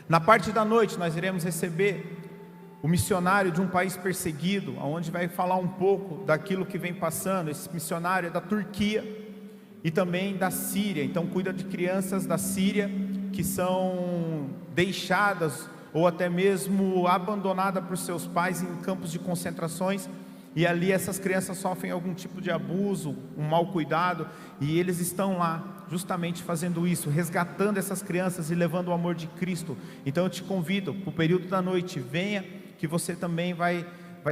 D: Na parte da noite nós iremos receber o missionário de um país perseguido, onde vai falar um pouco daquilo que vem passando. Esse missionário é da Turquia e também da Síria. Então cuida de crianças da Síria que são deixadas ou até mesmo abandonadas por seus pais em campos de concentrações. E ali essas crianças sofrem algum tipo de abuso, um mau cuidado, e eles estão lá justamente fazendo isso, resgatando essas crianças e levando o amor de Cristo. Então eu te convido para o período da noite, venha, que você também vai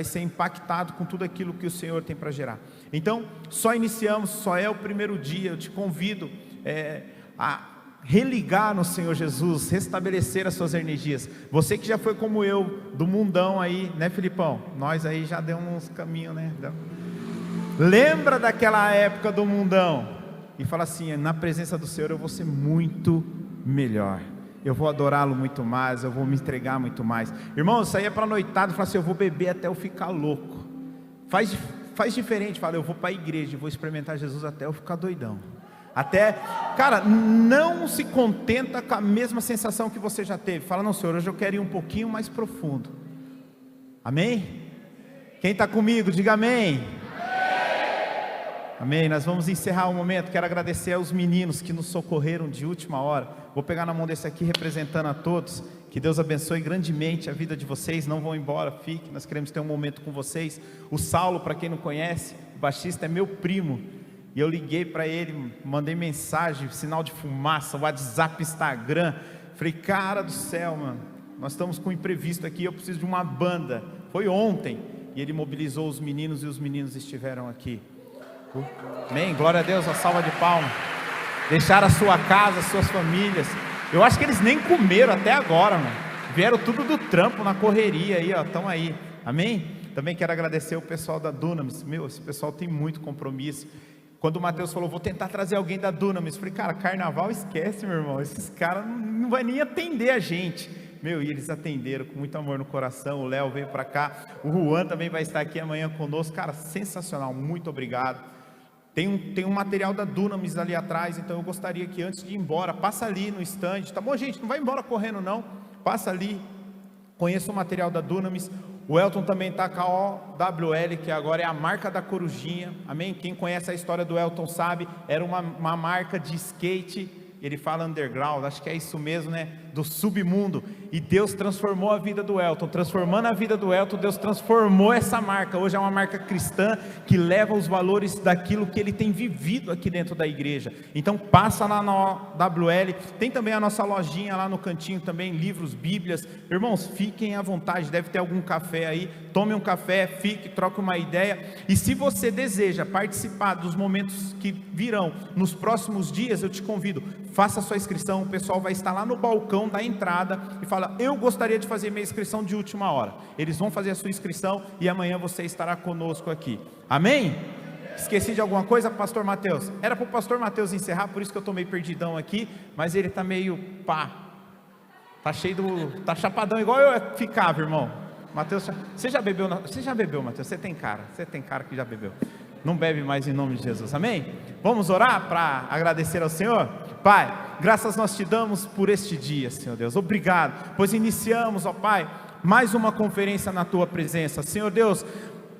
D: ser impactado com tudo aquilo que o Senhor tem para gerar. Então só iniciamos, só é o primeiro dia. Eu te convido a religar no Senhor Jesus, restabelecer as suas energias. Você que já foi como eu, do mundão aí, né, Filipão? Nós aí já demos uns caminhos, né? Lembra daquela época do mundão e fala assim, na presença do Senhor eu vou ser muito melhor, eu vou adorá-lo muito mais, eu vou me entregar muito mais. Irmão, eu saía para a noitada e falava assim, eu vou beber até eu ficar louco. Faz diferente, fala, eu vou para a igreja e vou experimentar Jesus até eu ficar doidão. Até, cara, não se contenta com a mesma sensação que você já teve. Fala, não, Senhor, hoje eu quero ir um pouquinho mais profundo. Amém? Quem está comigo, diga amém. Amém, nós vamos encerrar o momento. Quero agradecer aos meninos que nos socorreram de última hora. Vou pegar na mão desse aqui, representando a todos. Que Deus abençoe grandemente a vida de vocês. Não vão embora, fiquem, nós queremos ter um momento com vocês. O Saulo, para quem não conhece, o baixista, é meu primo. E eu liguei para ele, mandei mensagem, sinal de fumaça, WhatsApp, Instagram. Falei, cara do céu, mano, nós estamos com um imprevisto aqui, eu preciso de uma banda. Foi ontem, e ele mobilizou os meninos, e os meninos estiveram aqui. Amém, glória a Deus, uma salva de palmas. Deixaram a sua casa, as suas famílias. Eu acho que eles nem comeram até agora, mano. Vieram tudo do trampo, na correria aí, ó, estão aí. Amém? Também quero agradecer o pessoal da Dunamis. Meu, esse pessoal tem muito compromisso. Quando o Mateus falou, vou tentar trazer alguém da Dunamis, eu falei, cara, carnaval esquece, meu irmão, esses caras não vai nem atender a gente. Meu, e eles atenderam com muito amor no coração. O Léo veio para cá, o Juan também vai estar aqui amanhã conosco. Cara, sensacional, muito obrigado. Tem um material da Dunamis ali atrás, então eu gostaria que antes de ir embora, passa ali no stand, tá bom, gente? Não vai embora correndo não, passa ali, conheça o material da Dunamis. O Elton também está com a OWL, que agora é a marca da Corujinha, amém? Quem conhece a história do Elton sabe, era uma marca de skate, ele fala underground, acho que é isso mesmo, né? Do submundo, e Deus transformou a vida do Elton. Transformando a vida do Elton, Deus transformou essa marca. Hoje é uma marca cristã que leva os valores daquilo que ele tem vivido aqui dentro da igreja. Então passa lá na OWL, tem também a nossa lojinha lá no cantinho também, livros, bíblias. Irmãos, fiquem à vontade, deve ter algum café aí, tome um café, fique, troque uma ideia. E se você deseja participar dos momentos que virão nos próximos dias, eu te convido, faça a sua inscrição. O pessoal vai estar lá no balcão da entrada e fala: eu gostaria de fazer minha inscrição de última hora. Eles vão fazer a sua inscrição e amanhã você estará conosco aqui. Amém? Esqueci de alguma coisa, pastor Mateus? Era para o pastor Mateus encerrar, por isso que eu estou meio perdidão aqui, mas ele está meio pá. Tá chapadão igual eu ficava, irmão. Mateus, você já bebeu, Mateus? Você tem cara que já bebeu. Não bebe mais em nome de Jesus, amém? Vamos orar para agradecer ao Senhor? Pai, graças nós te damos por este dia, Senhor Deus, obrigado, pois iniciamos, ó Pai, mais uma conferência na tua presença, Senhor Deus.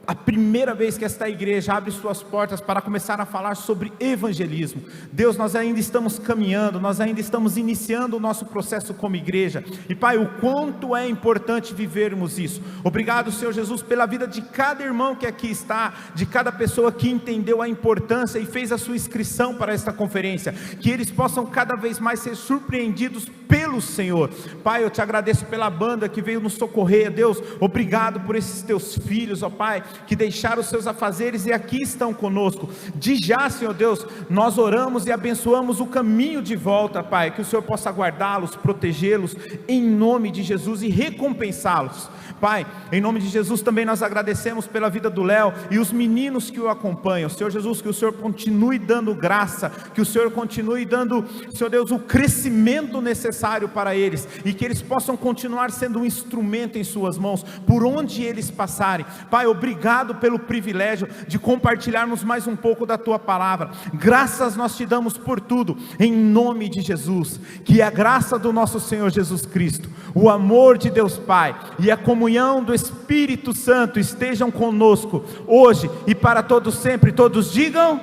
D: A primeira vez que esta igreja abre suas portas para começar a falar sobre evangelismo. Deus, nós ainda estamos caminhando, nós ainda estamos iniciando o nosso processo como igreja, e Pai, o quanto é importante vivermos isso. Obrigado, Senhor Jesus, pela vida de cada irmão que aqui está, de cada pessoa que entendeu a importância e fez a sua inscrição para esta conferência, que eles possam cada vez mais ser surpreendidos pelo Senhor. Pai, eu te agradeço pela banda que veio nos socorrer, Deus, obrigado por esses teus filhos, ó Pai, que deixaram os seus afazeres e aqui estão conosco. De já, Senhor Deus, nós oramos e abençoamos o caminho de volta, Pai, que o Senhor possa guardá-los, protegê-los, em nome de Jesus, e recompensá-los. Pai, em nome de Jesus também nós agradecemos pela vida do Léo e os meninos que o acompanham. Senhor Jesus, que o Senhor continue dando graça, que o Senhor continue dando, Senhor Deus, o crescimento necessário para eles, e que eles possam continuar sendo um instrumento em suas mãos, por onde eles passarem. Pai, obrigado pelo privilégio de compartilharmos mais um pouco da tua palavra. Graças nós te damos por tudo, em nome de Jesus. Que a graça do nosso Senhor Jesus Cristo, o amor de Deus Pai e a comunhão do Espírito Santo estejam conosco hoje e para todos sempre. Todos digam: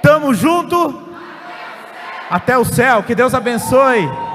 D: tamo junto até o céu. Que Deus abençoe.